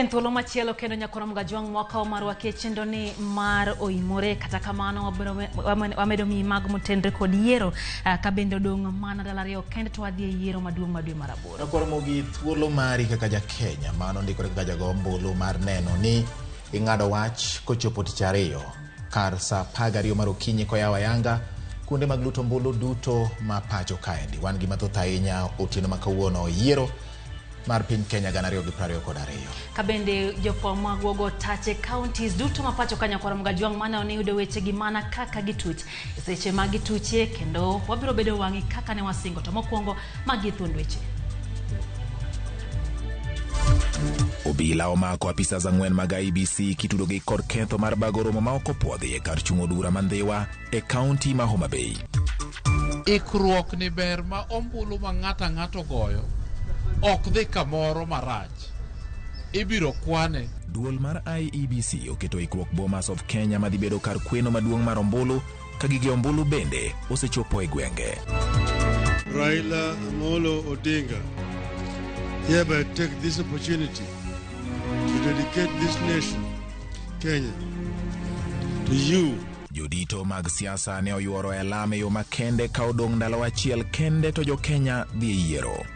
En thuolo machielo kendo nyakoro mgajwang' mwaka omar wakechendo ni mar oimore kata kamano wamedo mi mag motendre kod yiero kabende odong' mana dalariyo kende to wadhi e yiero maduong' madwe mar aboro. Nyakoro mogi thuolo mari kaka ja Kenya mano ndikore kaka jago ombulu mar neno ni ing'ado wach kochopo tich ariyo kar sa 12 mar okinyi koyawa yanga kuonde mag luto ombulu duto ma pacho kaendi. Wan gi mathoth ahinya otieno ma kawuono yiero mar piny Kenya 2022. Kabende jofwamb magwogo tache counties duto mapacho kanya kwara mgajwang' mana oniyudo weche gi mana kaka gituch seche mag gituche kendo wabiro bedo wang'i kaka ne wasingo to mokwongo magi thuond weche. Obila omako apisas 4 mag IBC kitudo gi kod ketho mar bago romo ma ok opwodhi e kar chung'o dura Mandhiwa e kaunti ma Homa Bay. Ikruok ni ber ma ombulu ma ng'ato goyo ok dhi kamoro marach, ibiro kwane. Duol mar IEBC oketo ikruok Bomas of Kenya madhi bedo kar kweno maduong' mar ombulu ka gige ombulu bende osechopo e gwenge. Raila Amolo Odinga hereby take this opportunity to dedicate this nation, Kenya, to you. Jodito mag siasa ne oyuoro e lame yo makende ka odong' ndalo achiel kende to jo Kenya dhi e yiero.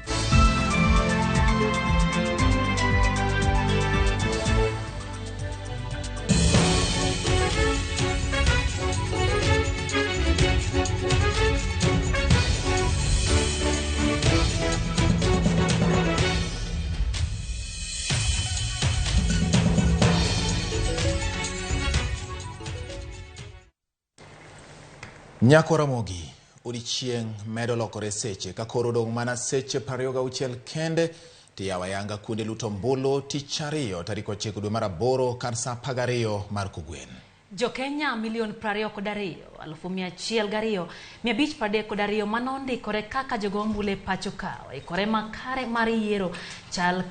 Nyakora mogi odichieng' medo lokore seche ka koro dong' mana seche 26 kende tiyawa yanga kuonde luto ombulu tich ariyo tarik 9 dwe mar aboro kar sa 12 mar kogwen. Jo Kenya 122,102,532 mano ndikore kaka jogo ombulu pacho kao ikore makare mar yiero chal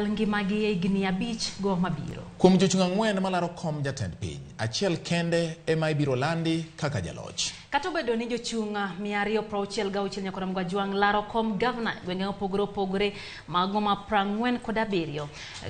ngimagi e higni 5 go mabiro. Kuom jochung' 4 malaro kom jatend piny, achiel kende ema ibiro landi kaka jaloch. Kata obedo ni jochung' 266 nyakora mgajwang' laro kom governor gwenge opogore mago ma 47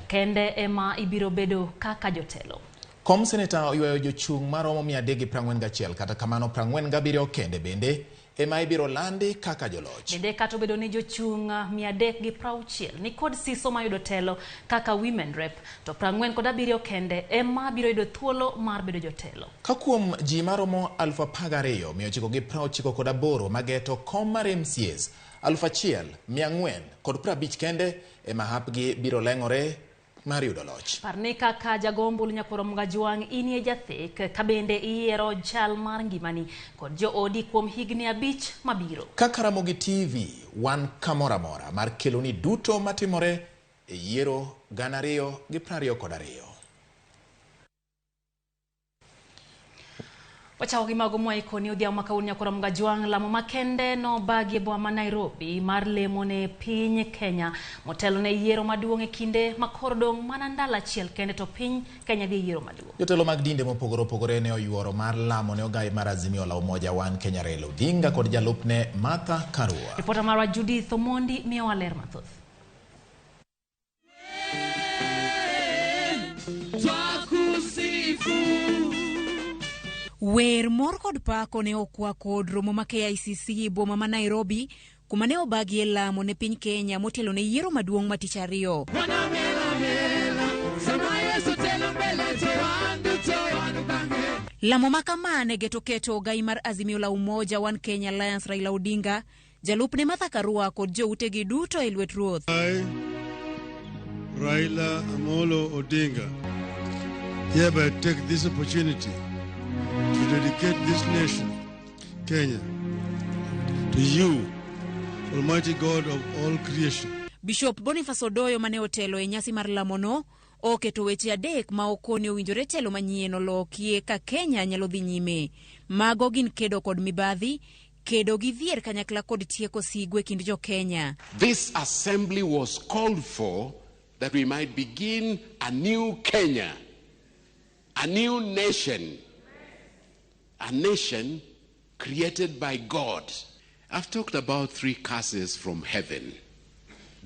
kende ema ibiro bedo kaka jotelo. Kom seneta oyueyo jochung' maromo 341 kata kamano 47 kende bende ema ibiro landi kaka joloch. Bende kata obedo ni jochung' 360 ni kod siso mayudo telo kaka women rep to 47 kende ema biro yudo thuolo mar bedo jotelo. Ka kuom ji maromo 12,998 mageto kom mar MCAs 1,450 kende ema hapgi biro leng'ore mar yudo loch. Parni kaka jago ombulu nyakoro mgajwang' inie jathek kabende iyiero chal mar ngimani kod jo odi kuom higni 5 mabiro. Kaka RAMOGI TV wan kamora mora mar keloni duto matimore e yiero 2022. Wachawo gi mago mwaikoni odhiambo makawuono nyakora mgajwang' lamo makende no bagi e boma ma Nairobi mar lemo ne piny Kenya motelo ne yiero maduong' e kinde makoro dong' mana ndalo achiel kende to piny Kenya dhi yiero maduong'. Jotelo mag dinde mopogore ne oyuoro mar lamo ne ogai mar Azimio la Umoja One Kenya Raila Odinga kod jalupne Martha Karua. Reporter marwa Judith Omondi miyowa ler mathoth. Wer mor kod pako ne okwa kod romo ma KICC boma ma Nairobi kuma ne obagi e lamo ne piny Kenya motelo ne yiero maduong' ma tich ariyo. Lamo makama ne keto gai mar Azimio la Umoja One Kenya Alliance Raila Odinga, jalupne Martha Karua kod joutegi duto e lwet ruoth. Raila Amolo Odinga hereby take this opportunity to dedicate this nation, Kenya, to you, Almighty God of all creation. Bishop Boniface Odoyo mane otelo e nyasi mar lamono oketo weche adek ma okoni owinjore telo manyien olokie ka Kenya nyalo dhi nyime. Mago gin kedo kod mibadhi, kedo gi dhier kanyakla kod tieko sigwe kind jo Kenya. This assembly was called for that we might begin a new Kenya, a new nation. A nation created by God. I've talked about 3 curses from heaven.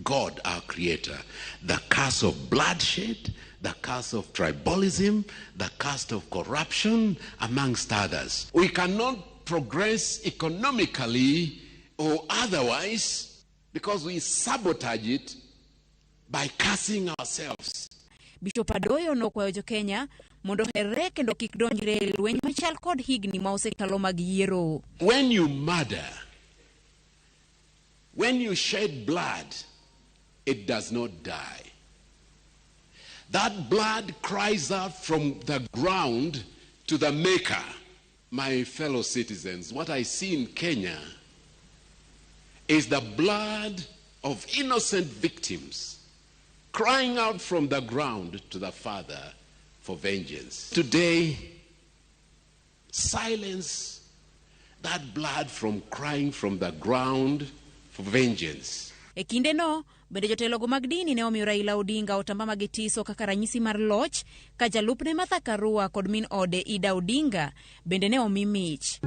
God, our creator, the curse of bloodshed, the curse of tribalism, the curse of corruption, amongst others. We cannot progress economically or otherwise because we sabotage it by cursing ourselves. Bishop Adoyo nokwayo jo-Kenya mondo herre kendo kik donjre lweny machal kod higni ma osekalo mag yiero. When you murder, when you shed blood, it does not die. That blood cries out from the ground to the Maker. My fellow citizens, what I see in Kenya is the blood of innocent victims crying out from the ground to the Father for vengeance. Today, silence that blood from crying from the ground for vengeance. E kinde no, bende jotelogo mag dini ne omiyo Raila Odinga otamba magitiso kaka ranyisi mar loch, ka jalupne Martha Karua kod min ode Ida Odinga bende ne omi mich.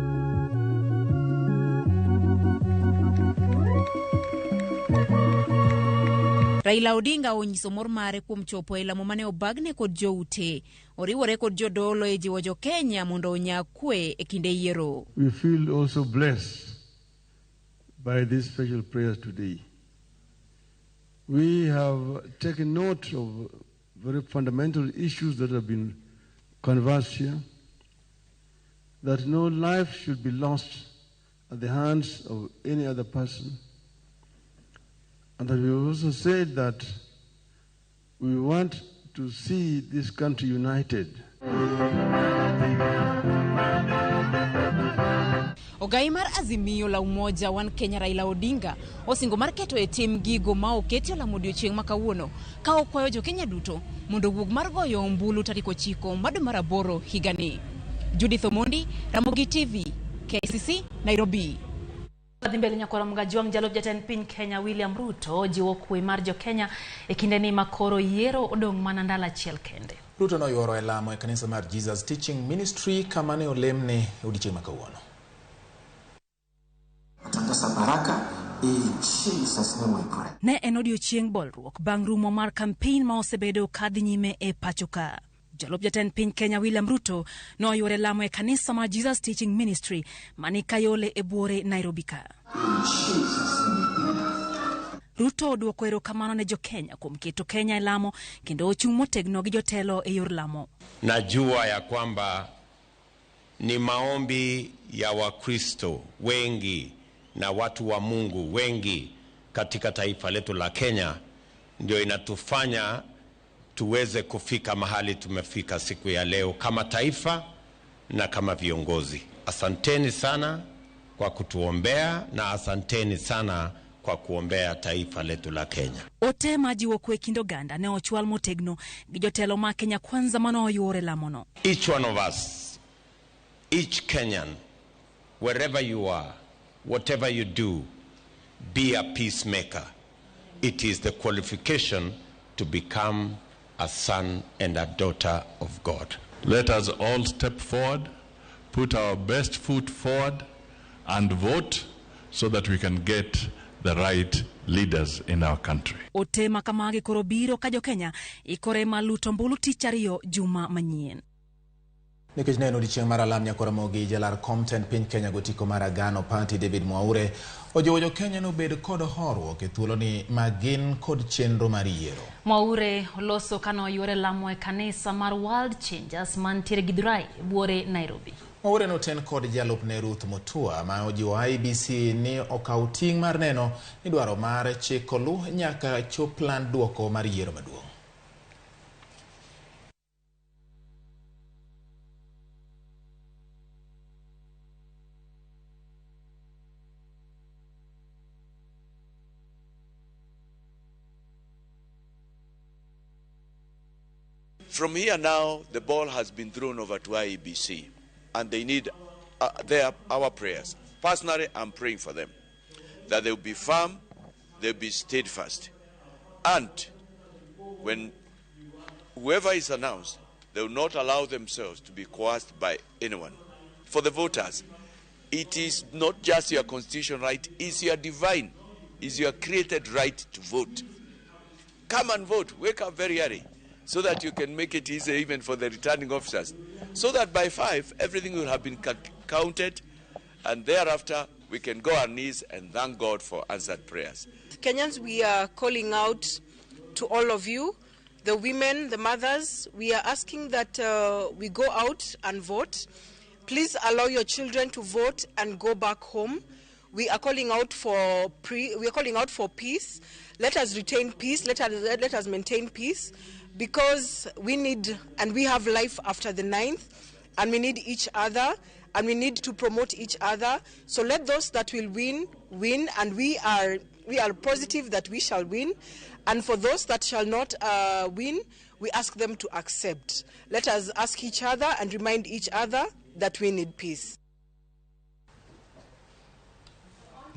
Raila Odinga onyiso mor mare kuom chopo e lamo mane obagne kod joute. Oriwore kod jodolo e jiwo jo-Kenya mondo onya kwe e kinde yiero. We feel also blessed by this special prayers today. We have taken note of very fundamental issues that have been conversed here, that no life should be lost at the hands of any other person. And that we also said that we want to see this country united. Ogai mar Azimio la Umoja One Kenya Raila Odinga osingo mar keto e tim gigo ma oketi olamo odiochieng' ma kawuono ka okwayo jo-Kenya duto mondo wuog mar goyo ombulu tarik 9 mar dwe mar 8 higani. Judith Omondi, Ramogi TV, KCC, Nairobi. Mbele nyakora mgajuang jalop jatend piny Kenya William Ruto jiwo kwe mar jo-Kenya e kinde ni makoro yiero odong' mana ndalo achiel kende. Ruto noyuoro e lamo e kanisa mar Jesus Teaching Ministry kama ne olemne odiochieng' ma kawuono. Ne en odiochieng' bolruok bang' rumo mar kampen ma osebedo kadhi nyime e pachoka. Jalop jatend piny Kenya William Ruto noyuoro e lamo e kanisa mar Jesus Teaching Ministry mani Kayole e buore Nairobi ka. Ruto oduoko erokamano ne jo-Kenya kuom keto Kenya e lamo kendo ochung' motegno gi jotelo e yor lamo. Najua ya kwamba ni maombi ya Wakristo wengi na watu wa Mungu wengi katika taifa letu la Kenya ndio inatufanya tuweze kufika mahali tumefika siku ya leo kama taifa na kama viongozi. Asanteni sana kwa kutuombea na asanteni sana kwa kuombea taifa letu la Kenya. Ote majiwo kwe kindoganda ne ochwal motegno gi jotelo ma Kenya Kwanza mano oyuore lamono. Each one of us, each Kenyan, wherever you are, whatever you do, be a peacemaker. It is the qualification to become a son and a daughter of God. Let us all step forward, put our best foot forward, and vote so that we can get the right leaders in our country. Otema kamagi korobiro ka jo-Kenya ikore maluto mbulu tich ariyo juma manyien. Nikech neno odiochieng' mar alam nyakora mogi jalar Compton piny Kenya gotiko mar Agano Party David Mwaure ojiwo jo-Kenya nobed kod horuok e thuolo ni magin kod chenro mar yiero. Mwaure oloso kano oyuore lamo e kanisa mar World Changers mantiere Githurai buore Nairobi. Mwaure noten kod jalupne Ruth Mutua ma ojiwo IBC ni okaw ting' mar neno ni dwaro mar chik olu nyaka chop plan duoko mar yiero maduong'. From here now, the ball has been thrown over to IEBC, and they need our prayers. Personally, I'm praying for them, that they'll be firm, they'll be steadfast. And when whoever is announced, they will not allow themselves to be coerced by anyone. For the voters, it is not just your constitutional right, it's your divine is your created right to vote. Come and vote. Wake up very early so that you can make it easier even for the returning officers. So that by 5, everything will have been counted, and thereafter we can go on our knees and thank God for answered prayers. Kenyans, we are calling out to all of you, the women, the mothers. We are asking that we go out and vote. Please allow your children to vote and go back home. We are calling out for peace. Let us retain peace. Let us maintain peace, because we need and we have life after the 9th, and we need each other, and we need to promote each other. So let those that will win, and we are positive that we shall win. And for those that shall not win, we ask them to accept. Let us ask each other and remind each other that we need peace.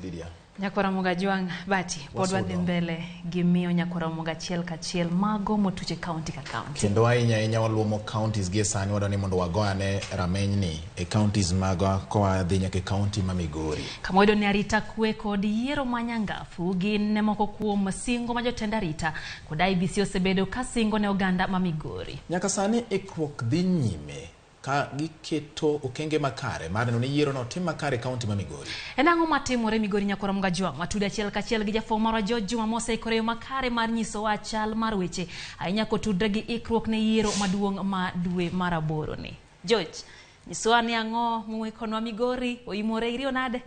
Lydia. Nyakora Mugajuang Bati, podwa mbele gimio nyakora Mugachiel kachiel mago motuche county ka county. Kendo inya waluomo counties gie sani wadani mondo wagoane ramenyni e counties mago kwa dhinya ke county ma Migori. Kamoido ni arita kwe kod yiero manyangafu gin ne moko kuom singo ma jotend arita kod IEBC osebedo ka singo ne oganda ma Migori. Nyaka sani ikruok dhi nyime ka giketo okenge makare mar neno ni yiero no tim makare county ma Migori. Enango matimore Migori nyakora Mugajuang matuda achiel kachiel gi jafo mara Juma Mose ikore makare mar nyiso wachal mar weche ahinya kotudre gi ikruok ne yiero maduong' ma dwe mar 8 ni. George, nyiso ani ang'o muwekonwa Migori oimore irio nade?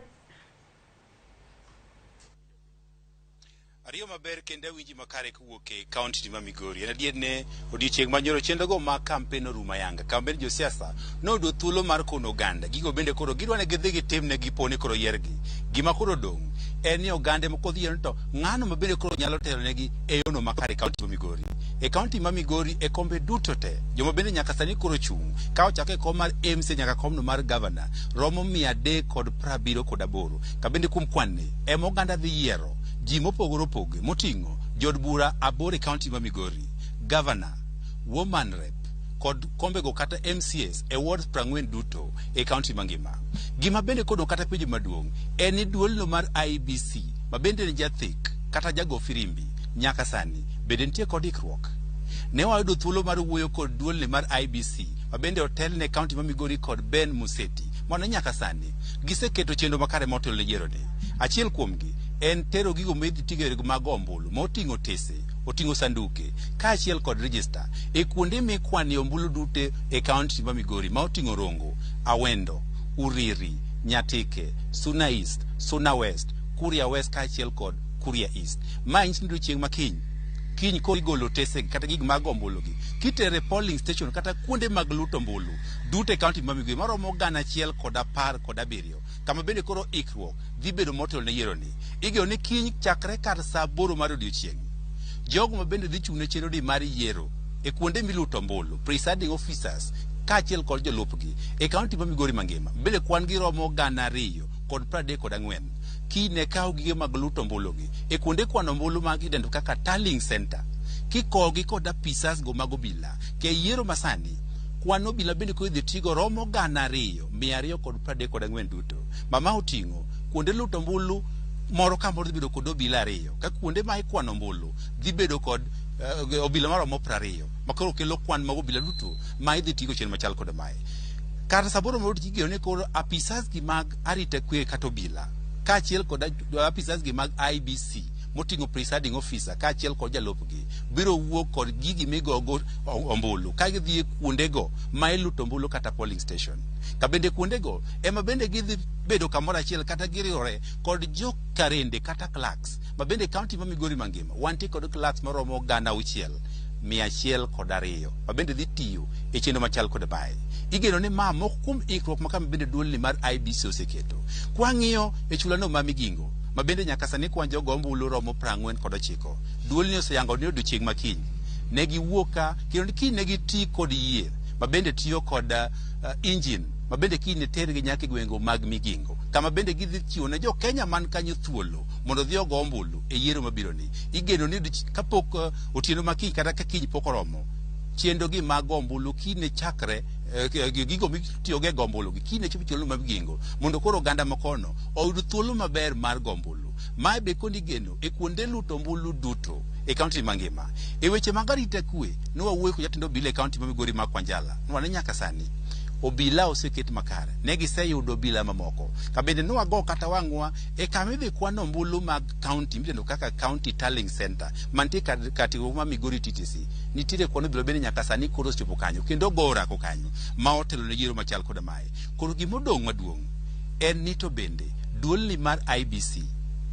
Ariyo maber kende winji makare kuwoke county ma Migori. En adier ne odiochieng' manyoro chenro go ma campaign oruma yanga. Campaign jo siasa no do thuolo mar kono oganda. Gigo bende koro gidwane gidhi gitimne gipone koro yiergi. Gima koro dong' en ni ogande moko dhi to ng'ano mabende koro nyalo telo negi e yono makare county ma Migori. E county ma Migori e kombe duto te joma bende nyaka sani koro chung ka ochake kom mar MC nyaka komno mar governor romo 378 ka bende kum kwanne e moganda dhi yiero ji mopogoro poge moting'o jod bura abore county ma Migori, governor, woman rep kod kombego kata MCS e ward 40 duto e county mangima. Gima bende kodo kata penjo maduong' en ni duolno mar IEBC ma bende ni jathik kata jago firimbi nyaka sani bende nitie kod ikruok. Ne wayudo thuolo mar wuoyo kod duolne mar IEBC ma bende hotel ne county ma Migori kod Ben Museti mondo nyaka sani giseketo chenro makare motelo ne yiero ni. Achiel kuomgi en tero gigo medhi tigerego mag ombulu moting'o tese, oting'o sanduke kaachiel kod register e kuonde mikwani ombulu dute e county ma Migori ma oting'o Rongo, Awendo, Uriri, Nyatike, Suna East, Suna West, Kuria West kaachiel kod Kuria East. Ma nyiso chieng' makiny ko igolo tese kata gig mag ombulu gi kitere polling station kata kuonde mag luto ombulu dute county ma Migori maromo 1,010 kod 17 kama bende koro ikruok dhi bedo motelo ne yiero ni. Igeno ni kiny chakre kar saa 8 mar odiochieng' jogo ma bende dhi chung' ne chenro di mar yiero e kuonde miluto ombulu presiding officers kaachiel kod jolupgi e county ma Migori mangima bende kwan gi romo 2,000 kod 34 kine kawo gige mag luto ombulu gi e kuonde kwano ombulu mag idendo kaka tallying center kikogi kod apisas go mag obila ke yiero masani kwano obila bende ko idhi tigo romo 2,234 duto mama oting'o kuonde luto ombulu moro ka moro dhi bedo kod obila 2 ka kuonde ma ikwano ombulu dhi bedo kod obila maromo 20 makoro kelo kwan mag obila duto ma idhi tigo chenro machal kod mae. Kata saboro moro tigeno ne koro apisas gi mag arita kwe kata obila kaachiel kod apisas gi mag IEBC moting'o presiding officer kaachiel kod jalupgi biro wuok kod gigi migogo ombulu ka gidhi kuondego ma iluto ombulu kata polling station. Ka bende kuondego ema bende gidhi bedo kamoro achiel kata giriwore kod jokarende kata clerks ma bende county ma Migori mangima wantie kod clerks maromo 6,102 ma bende dhi tiyo e chenro machal kod mae. Igeno ni ma moko kuom ikruok ma bende duolni mar IEBC oseketo. Kwang'iyo e chulano ma Migingo ma bende nyaka sani kwan jogo ombulu romo 49. Duolni oseyango ni odiochieng' makiny ne giwuoka kendo kiny ne giti kod yier ma bende tiyo kod engine ma bende kiny ne tergi nyaka gwengo mag Migingo kama bende gidhi chiwo ne jo Kenya man kanyo thuolo mondo dhi ogo ombulu e yiero mabiro ni. Igeno ni kapok otieno makiny kata ka kiny pok oromo chenro gi mag ombulu kine chakre gigo mitiyoge gombulu gi kine chopo cholo ma Migingo mondo koro oganda makono oyud thuolo maber mar gombulu mae be kondi geno e kuonde luto mbulu duto e kaunti mangima. E weche mag arita kwe nwawuoyo ko jatend obila e kaunti ma Migori ma Kwanjala. Nwane nyaka sani obila oseket makare. Ne giseyudo obila mamoko. Ka bende nwago kata wang'wa e kama idhi kwano ombulu mag kaunti midendo kaka County Tallying Center mantie kati ma Migori TTC. Nitiere kwano obila bende nyaka sani koro ochopo kanyo kendo gora ko kanyo ma otelo ne yiero machal koda mae. Koro gimodong' maduong' en ni to bende duolni mar IBC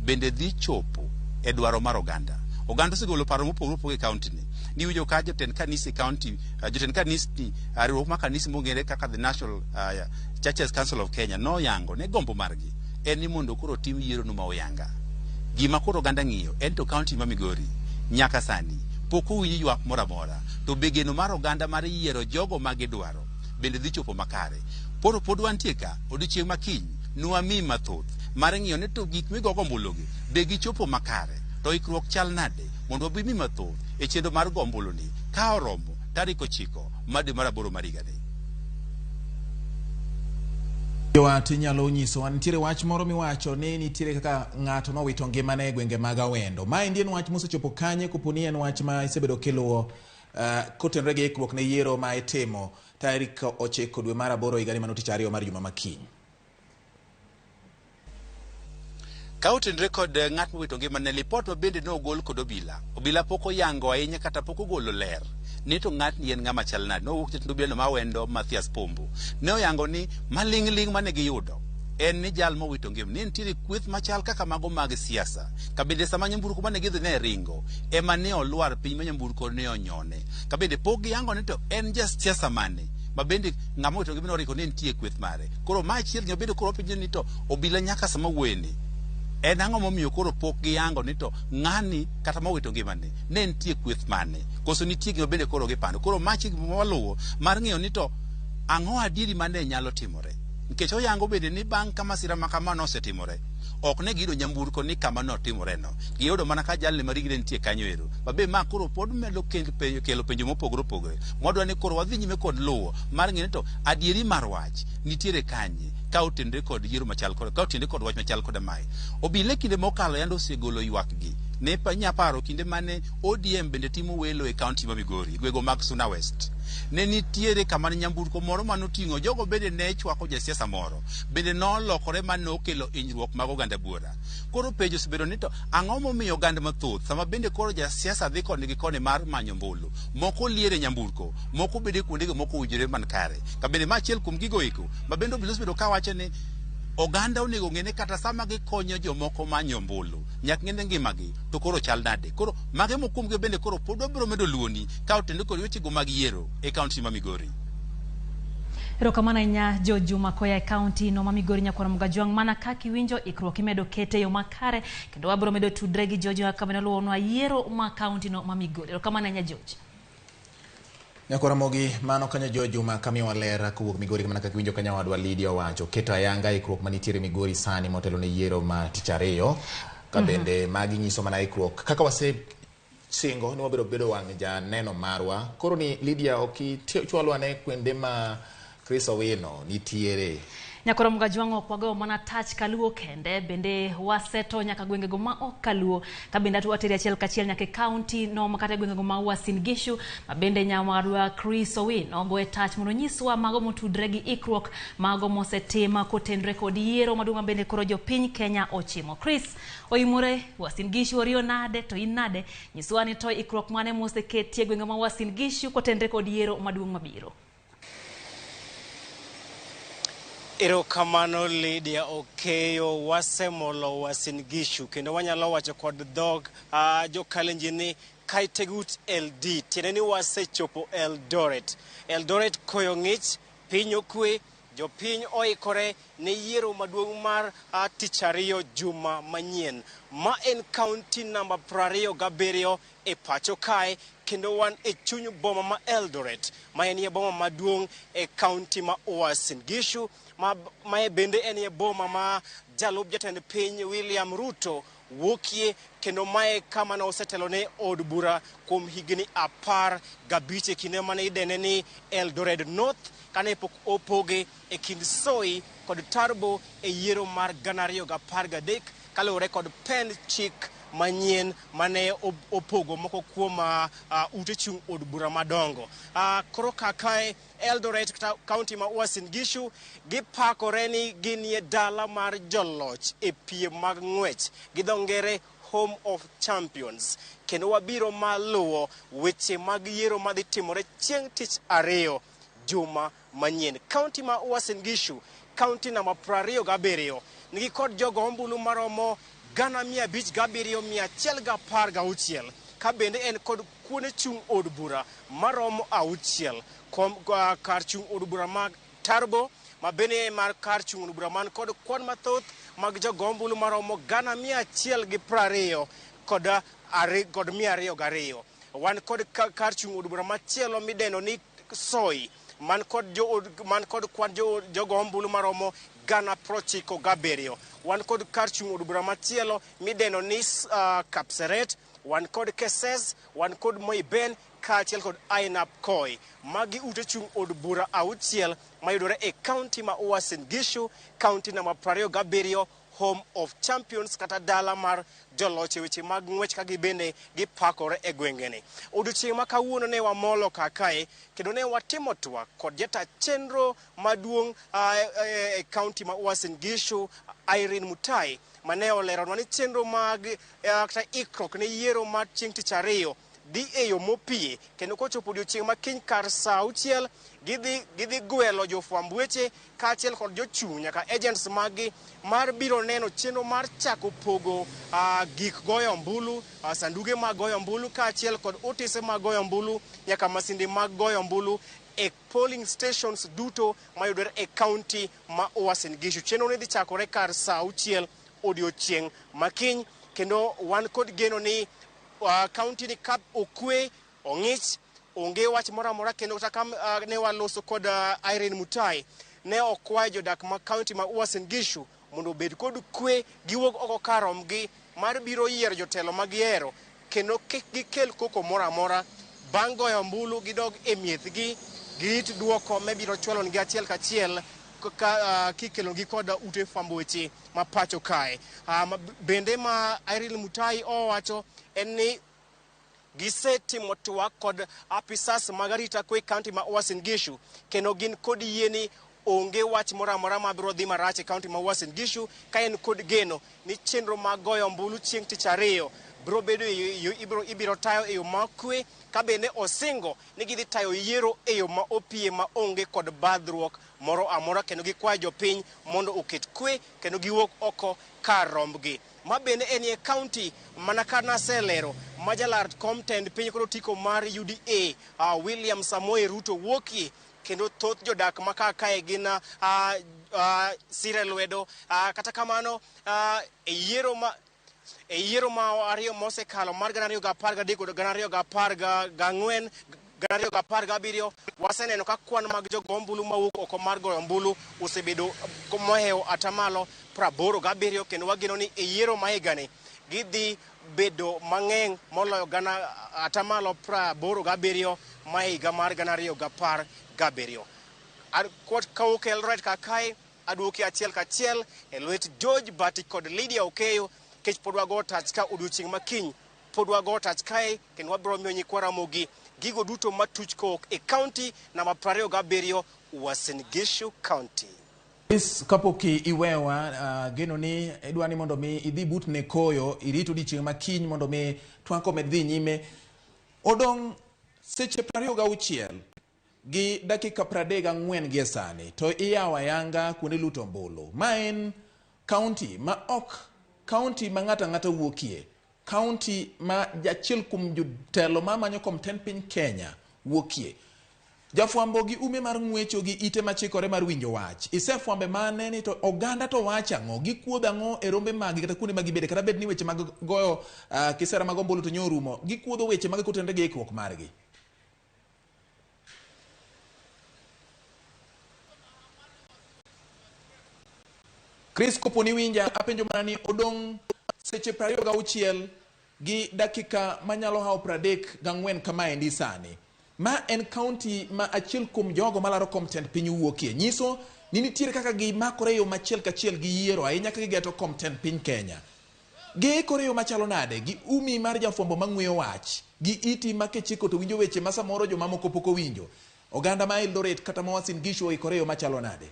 bende dhi chopo e dwaro mar oganda. Oganda osegolo paro mopogore opogore e kaunti ni. Niwinjo ka jotend kanisa kaunti, jotend kanisa riwruok mar kanisa mong'ere kaka the National Churches Council of Kenya no yango ne gombo margi en ni mondo koro tim yiero no ma oyanga. Gima koro oganda ng'iyo en to kaunti ma Migori nyaka sani pok owinji ywak moro amora. To be geno mar oganda mar yiero jogo ma gidwaro bende dhi chopo makare. Pod wantie ka odiochieng' makiny nwami mathoth mar ng'iyo ni to gik migogo ombulugi be gichopo makare. To ikruok chal nade mondo obi mi mathoth e chenro mar gombulu ni ka oromo tarik 9 made mar 8 mar higa ni. Jowati nyalo nyiso nitiere wach moro miwacho ni nitiere kaka ng'ato nowito ngimane e gwenge mag Awendo. Ma en wach mosechopo kanye koponi en wach ma isebedo keluwo kotenre gi ikruok ne yiero ma itimo tarik 9 dwe mar 8 higa ni mano tich ariyo mar juma makiny. Kautin record ng'at mowito ngimane lipot ma bende no gol kod obila. Obila pok oyango ahinya kata pok ogolo ler. Ni to ng'at ni en ng'ama chal nade. No wuok jatend obila no ma Awendo Mathias Pombo. Ne oyango ni maling' mane giyudo en ni jal mowito ngimane ni nitiere kweth machal kaka mago mag siasa. Ka bende sama nyamburko mane gidhi ne ringo ema ne olwar piny ma nyamburko ne onyone. Ka bende pok giyango ni to en just siasa mane ma bende ng'ama owito ngimane oriko ni nitie kweth mare. Koro ma chiel nyo bende koro pinyo ni to obila nyaka sama wueni en ang'o momiyo koro pok giyango ni to ng'ani kata mowito ngimane ne nitie kweth mane koso nitie gima bende koro gipando. Koro machi gima waluwo mar ng'iyo ni to ang'o adieri mane nyalo timore. Nikech oyango bende ni bang' ka masira ma kamano osetimore ok ne giyudo nyamburko ni kama notimore no. Giyudo mana ka jalne marigre nitie kanyo ero. Babe ma koro pod medo kelo penjo mopogore opogore. Mwadwa ni koro wadhi nyime kod luwo mar ng'eyo to adieri mar wach nitiere kanye ka otendre kod yiero machal kod ka otendre kod wach machal kod mae. Obile kinde mokalo yando osegolo ywak gi. Ne nyaparo kinde mane ODM bende timo welo e kaunti ma Migori, gwego mag Suna West. Ne nitiere kama nyamburko moro manoting'o jogo bende ne chwako jasiasa moro. Bende nolokore manokelo hinyruok mag oganda buora. Koro penjo osebedo ni to ang'o momiyo oganda mathoth sama bende koro jasiasa dhi koni gi koni mar manyo mbulu. Moko liere nyamburko, moko bende kuonde moko ujire man kare. Ka bende machiel kuom gigo eko, ma bende obila osebedo ka wacho ni oganda onego ng'ene kata sama gikonyo jomoko manyo mbulu nyak ng'ene ngimagi to koro chal nade. Koro mage mokuomgi bende koro pod obiro medo luoni ka otende kod wechego mag yiero e kaunti ma Migori. Erokamano ahinya Jo Juma koya e kaunti no ma Migori nyakwara Mugajwang' mana kaka iwinjo ikruok imedo kete yo makare kendo wabiro medo tudre gi Jojo kama noluonwa yiero ma kaunti no ma Migori. Erokamano ahinya Jojo. Nyakwara Mogi mano kanyo Jo Juma kamiwa lera kuwuok Migori mana kaka iwinjo kanya wadwa Lydia owacho keto ayanga ikruok manitiere Migori sani motelo ne yiero ma tich ariyo ka bende magi nyiso mana ikruok kaka wase singo ni wabiro bedo wang' ja neno marwa. Koro ni Lydia okichwalwa ne kwende ma Chris Owino nitiere. Nyakwara Mugajwang' okwago mana touch kaluo kende bende waseto nyaka gwengego ma ok kaluo ka bende atwateri achiel kachiel nyaka kaunti no makata gwengego ma Uasin Gishu ma bende nyamarwa Chris Owino go e touch mondo nyiswa mago motudre gi ikruok mago mosetima kotenre kod yiero maduong' bende koro jopiny Kenya ochimo. Chris oimore Uasin Gishu orio nade to in nade nyiswa ni to ikruok mane moseketie gwengego ma Uasin Gishu kotenre kod yiero maduong' mabiro. Erokamano Lydia Okeyo wasemolo Uasin Gishu kendo wanyalo wacho kod dhog jo Kalenjin ni Kaitegut LD tiende ni wasechopo Eldoret koyo ng'ich piny okwe jopiny oikore ne yiero maduong' mar tich ariyo juma manyien ma en kaunti namba 27 e pacho kae kendo wan e chuny boma ma Eldoret ma en boma maduong' e kaunti ma Uasin Gishu ma bende en boma ma jalup jatend piny William Ruto wuokie kendo mae kama na osetelo ne od bura kuom higni 15 e kinde mane idene ni Eldoret North kane pok opoge e kind Soi kod Tarbo e yiero mar 2013 kaluwore kod pen chik manyien mane opogo moko kuom ute chung od bura madongo. Koro kakae Eldoret kata kaunti ma Uasin Gishu gipakore ni ginie dala mar joloch e piem mag ng'wech gi dho ngere Home of Champions. Kendo wabiro maluwo weche mag yiero madhi timore chieng' tich ariyo juma manyien. Kaunti ma Uasin Gishu, kaunti namba 27, nigi kod jogo ombulu maromo 5,716 ka bende en kod kuone chung od bura maromo 6 kar chung od bura mag Tarbo ma bende mar kar chung od bura man kod kwan mathoth mag jogo ombulu maromo 120 kod 202. Wan kod kar chung od bura machielo midendo ni Soi man kod kwan jogo ombulu maromo 97. Wan kod kar chung od bura machielo midendo ni Kapseret, wan kod Keses, wan kod Moiben kaachiel kod Ainab Koi. Magi ute chung od bura 6 mayudore e kaunti ma Uasin Gishu, kaunti namba 27, Home of Champions kata dala mar joloch weche mag ng'wech ka gibende gipakore e gwengeni. Odiochieng' ma kawuono ne wamolo kakae kendo ne watimo twak kod jata chenro maduong' e kaunti ma Uasin Gishu, Irene Mutai, mane oleronwa ni chenro mag kata ikruok ne yiero mar chieng' tich ariyo dhi e yo mopie, kendo kochopo odiochieng' ma kiny kar saa 6 gidhi gwelo jofwamb weche kaachiel kod jochung' nyaka agents magi mar biro neno chenro mar chako pogo gik goyo ombulu, sanduge mag goyo ombulu kaachiel kod otese mag goyo ombulu nyaka masinde mag goyo ombulu e polling stations duto mayudore e kaunti ma Uasin Gishu. Chenro ne dhi chakore kar saa 6 odiochieng' makiny, kendo wan kod geno ni kaunti ni kap okwe ong'ich onge wach moro amora, kendo kata ne waloso kod Irene Mutai ne okwayo jodak ma kaunti ma Uasin Gishu mondo obed kod kwe giwuog oko karomgi mar biro yiero jotelo ma gihero, kendo kik gikel koko moro amora. Bang' goyo ombulu gidog e miethgi, girit duoko mebiro chwalonegi achiel kachiel kikelonegi kod ute fwambo weche ma pacho kae. Bende ma Irene Mutai owacho en ni gisetimo twak kod apisas mag arita kwe kaunti ma Uasin Gishu, kendo gin kod yie ni onge wach moro amora mabiro dhi marach e kaunti ma Uasin Gishu, ka en kod geno ni chenro mag goyo ombulu chieng' tich ariyo biro bedo ibiro tayo e yo makwe, ka bende osingo ni gidhi tayo yiero e yo ma opie ma onge kod badhruok moro amora, kendo gikwayo jopiny mondo oket kwe kendo giwuok oko kar rombgi. Ma bende en e kaunti mana ka naselero majalar komtend piny kod otiko mar UDA William Samoei Ruto wuokie, kendo thoth jodak ma kakae gin sire lwedo. Kata kamano e yiero ma ariyo mosekalo mar 2013 kod 2014 2017 waseneno ka kwan mag jogo ombulu mawuok oko mar goyo ombulu osebedo mohewo atamalo 87, kendo wageno ni e yiero ma higani gidhi bedo mang'eny moloyo atamalo 87 ma higa mar 2017. Kawuok Eldoret kakae aduoki achiel kachiel e lwet George Bati kod Lydia Okeyo, kech pod wago tach ka odiochieng' makiny pod wago tach kae, kendo wabiro miyo nyikwa Ramogi gigo duto matuch kowuok e kaunti namba 27 Uasin Gishu County. Kapok iwewa geno ni idwa ni mondo mi idhi but ne koyo irito odiochieng' makiny mondo mi twako med dhi nyime. Odong' seche 26 gi dakika 34 gi sani to iyawa yanga kuonde luto ombulu. Ma en kaunti ma ok kaunti ma ng'ata wuokie, kaunti ma jachiel kuom jotelo ma manyo komten piny Kenya wuokie. Jafwambo gi ume mar ng'wecho gi ite machikore mar winjo wach. Isefwambe mane ni to oganda to wacha ng'o, gikuodho ang'o e rombe magi kata kuonde magibede, kata bed ni weche mag goyo kisera mag ombulu to nyorumo, gikuodho weche mag kotenre gi ikruok margi. Chris koponi winja, apenjo mana ni odong' seche 26 gi dakika manyalo hao 34 kama endi sani. Ma en kaunti ma achiel kuom jogo malaro komtend piny wuokie. Nyiso ni nitiere kaka gimakore yo machiel kachiel gi yiero ahinya ka gigeto komtend piny Kenya. Ge koreyo machalo nade gi umi mar jafwambo mang'weyo wach gi iti makechiko to winjo weche ma samoro jomamoko pok owinjo. Oganda ma Eldoret kata ma Uasin Gishu koreyo machalo nade?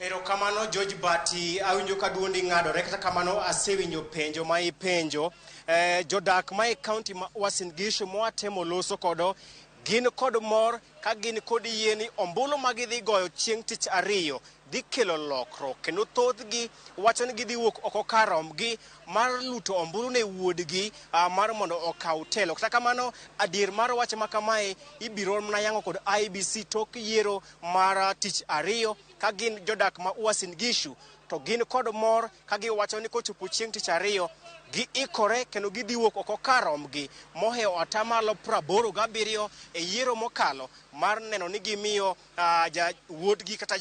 Erokamano George Bati, awinjo ka duondi ng'adore, kata kamano asewinjo penjo ma ipenjo. Jodak ma e kaunti ma Uasin Gishu mwatemo loso kodo gin kod mor ka gin kod yie ni ombulu ma gidhi goyo chieng' tich ariyo dhi kelo lokruok, kendo thothgi wacho ni gidhi wuok oko kar rombgi mar luto ombulu ne wuodgi mar mondo okaw telo. Kata kamano adier mar wach ma kamae ibiro mana yango kod IBC tok yiero mar tich ariyo, ka gin jodak ma Uasin Gishu to gin kod mor ka giwacho ni kochopo chieng' tich ariyo giikore kendo gidhi wuok oko kar rombgi mohewo atamalo 87 e yiero mokalo mar neno ni gimiyo wuodgi kata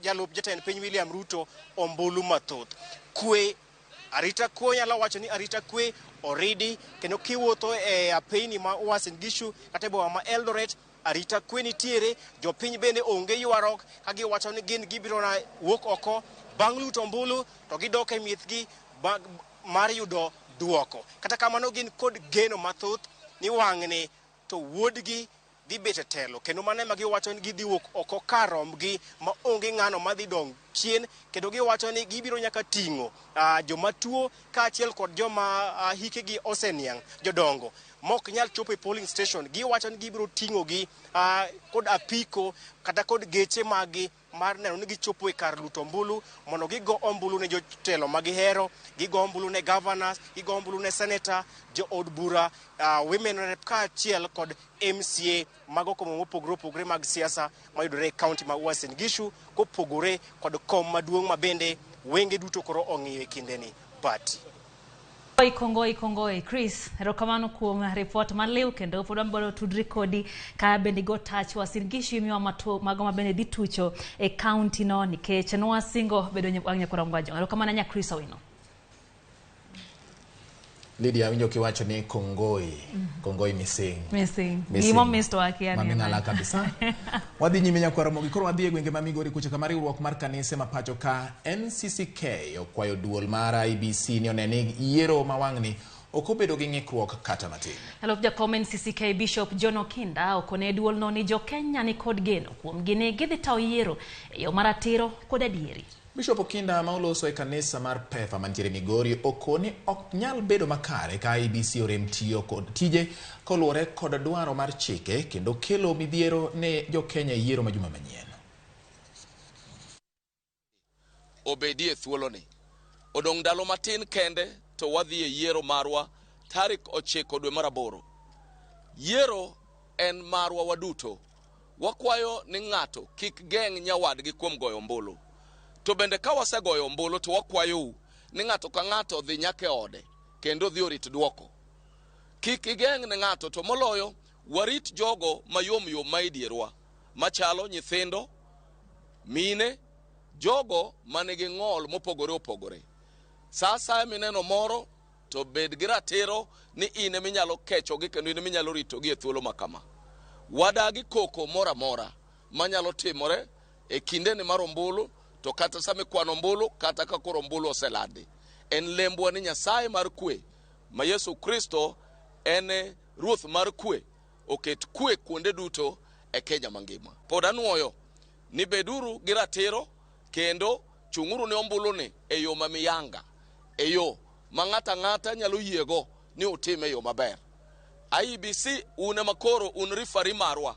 jalup jatend piny William Ruto ombulu mathoth. Kwe, arita kwe, nyalo wacho ni arita kwe oridi, kendo kiwuotho e apeyni ma Uasin Gishu kata boma ma Eldoret, arita kwe nitiere. Jopiny bende onge ywarok ka giwacho ni gin gibiro na wuok oko bang' luto ombulu to gidok e miethgi mar yudo duoko. Kata kamano gin kod geno mathoth ni wang'ni to wuodgi dhi bet e telo, kendo mano ema giwacho ni gidhi wuok oko kar rombgi ma onge ng'ano madhi dong' chien, kendo giwacho ni gibiro nyaka ting'o joma tuo kaachiel kod joma hikegi oseniang', jodongo mok nyal chopo e polling station. Giwacho ni gibiro ting'o gi kod apiko kata kod geche magi mar neno ni gichopo e kar luto ombulu mondo gigo ombulu ne jotelo ma gihero, gigo ombulu ne governors, gigo ombulu ne senator, jo od bura, women rep kaachiel kod MCA mago komo mopogore opogore mag siasa mayudore e kaunti ma Uasin Gishu, kopogore kod kom maduong' ma bende wenge duto koro ong'iyo e kindeni. But Kongoi Chris, erokamano kuom report maliw, kendo pod wabiro tudri kodi ka bende go touch Uasin Gishu miwa mago ma bende dhi tucho e county no nikech nwasingo bedo nyakora mgwajo. Erokamano nya Chris Owino. Lydia, winjo kiwacho ni kongoi missing. Gimo misto wake yani. Mamingala kabisa. Wadhi nyime nyakwara mogi koro wadhi e gwenge ma Migori kucho kama riwruok mar kanise ma pacho ka NCCK okwayo duol mar IBC ni oneni yiero mawang'ni okobedo gi ng'ikruok kata matin. Hello, jakom NCCK Bishop John Okinda okone duol no ni jo Kenya ni kod geno kuom gine gidhi taw yiero e yo maratiro kod adieri. Bishop Okinda ma oloso e kanisa mar Pefa mantiere Migori okone ok nyal bedo makare ka IBC orem tiyo kod tije koluwore kod dwaro mar chike kendo kelo midhiero ne jo Kenya yiero ma juma manyien. Obedie thuoloni. Odong' ndalo matin kende to wadhi e yiero marwa tarik 9 dwe mar 8. Yiero en marwa waduto. Wakwayo ni ng'ato kik geng' nyawadgi kuom goyo ombulu. To bende ka wasegoyo ombulu to wakwayo ni ng'ato ka ng'ato dhi nyaka ode kendo dhi orit duoko. Kik igeng' ne ng'ato, to moloyo warit jogo mayom ma idierwa, machalo nyithindo, mine, jogo manigi ng'ol mopogore opogore. Sasa mineno moro to bed gi ratiro ni ine minyalo kechogi kendo ine minyalo ritogi e thuolo makama. Wadagi koko mora mora manyalo timore e kinde ni mar ombulu, to kata same kwano ombulu kata ka koro ombulu oselandi. En lembwa ni Nyasaye mar kwe ma Yesu Kristo en ruoth mar kwe oket kwe kuonde duto e Kenya mangima. Pod anuoyo ni beduru gi ratiro kendo chung'uru ne ombulu ni e yo mamiyanga, e yo ma ng'ata nyalo yiego ni utime yo maber. IBC une makoro un rifari marwa,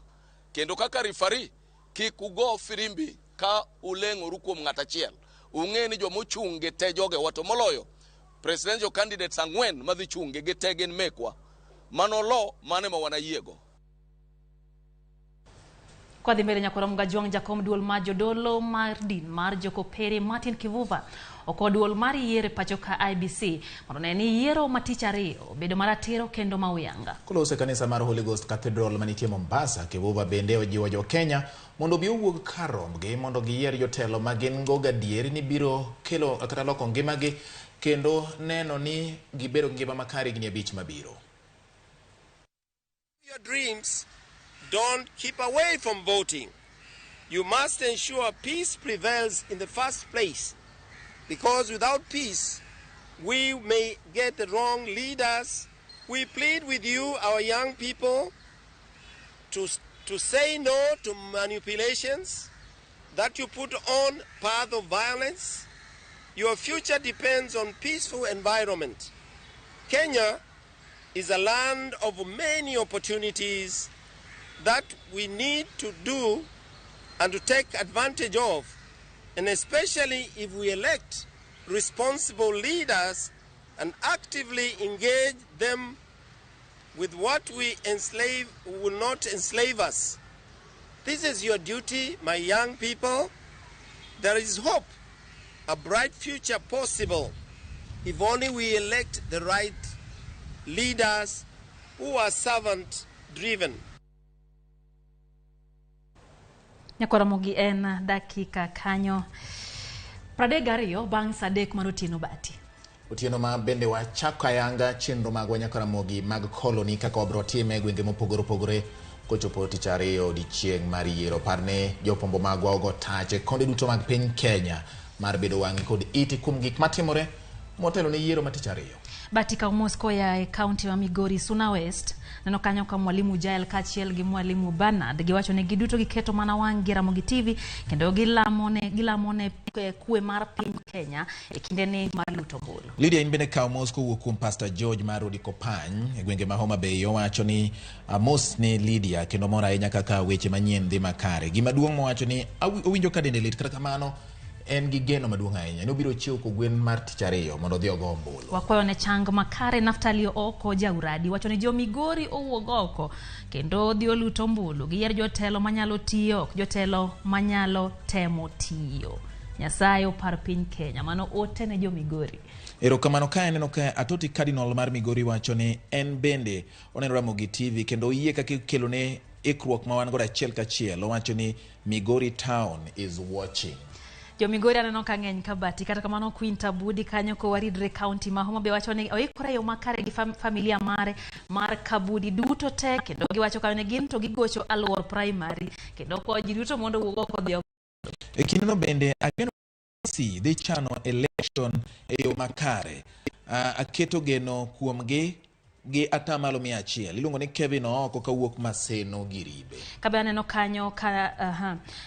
kendo kaka rifari kik ugo firimbi ka uleng'oru kuom ng'at achiel. Ung'e ni jomo chunge te joge wato moloyo presidential candidates 4 madhi chunge gi te gin mekwa. Mano lo mane ma wana yiego. Kwa dhi mbele nyakora mgajwang jakom duol ma jodolo mar din mar Jokopere Martin Kivuva oko duol mar yiere pacho ka IBC mondo ne ni yiero matich ariyo bedo maratiro kendo mauyanga. Kolose kanisa mar Holy Ghost Cathedral manitie Mombasa, Kivuva bende ojiwo jo Kenya mondo bi owuog kar rombgi mondo giyier jotelo ma gin go gadieri ni biro kelo kata loko ngimagi kendo neno ni gibero ngima makare gi abich mabiro. Your dreams, don't keep away from voting. You must ensure peace prevails in the first place. because without peace, we may get the wrong leaders. We plead with you, our young people, to say no to manipulations that you put on path of violence. Your future depends on peaceful environment. Kenya is a land of many opportunities that we need to do and to take advantage of, and especially if we elect responsible leaders and actively engage them with what we enslave will not enslave us. This is your duty, my young people. There is hope, a bright future possible, if only we elect the right leaders who are servant-driven. Nyakoromogi en dakika kanyo 32 bang' sadek mar otieno bati. Otieno ma bende wachako ayanga chenro mag Nyakoromogi mag koloni kaka wabro time gwenge mopogore opogore kochopo tich ariyo odiechieng' mar yiero. Parne jopombo magwa ogo tache konde duto mag piny Kenya mar bedo wang'i kod iti kuom gik matimore motelo ne yiero ma tich ariyo. Batika Moscow ya county wa Migori Suna West neno kanyo ka mwalimu Jael kachiel gi mwalimu Bernard giwacho ne giduto giketo mana wang' Ramogi TV kendo gilamone kwe mar piny Kenya e kinde ni mar luto mbulu. Lydia inbene ka Moscow wukum Pastor George Marudi Kopany e gwenge ma Homa Bay owacho ni Amos ne Lydia kendo mora ahinya kaka weche manyien dhi makare. Gima duong' mowacho ni owinjo ka dende lit kata kamano en gi geno maduong' ahinya ni obiro chiwo kogwen mar tich ariyo mondo odhi ogo ombulu. Wakwayo ne chang makare Naftali oko jauradi wacho ni jo Migori owuog oko kendo dhi oluto ombulu giyier jotelo manyalo tiyo jotelo manyalo temo tiyo. Nyasaye opar piny Kenya mano ote ne jo Migori. Erokamano ka eneno ka Atoti Cardinal mar Migori wacho ni en bende oneno Ramogi TV kendo oyie kaka kelo ne ikruok ma wan godo achiel kachiel. Owacho ni Migori town is watching. Jo Migori aneno ka ng'eny kabati kata kamano Queen Tabudi kanyo ko Waridre County ma Homa Bay wacho ni oikore yo makare gi familia mare mar Kabudi duto te kendo giwacho ka ne gin to gigocho Alwor Primary kendo ko ji duto mondo wuog oko dhi. E kindeno bende ageno si dhi chano election e yo makare. Aketo geno kuomgi gi atamalo 100. Iluongo ni Kevin oko kawuok Maseno Giribe. Kabe aneno kanyo ka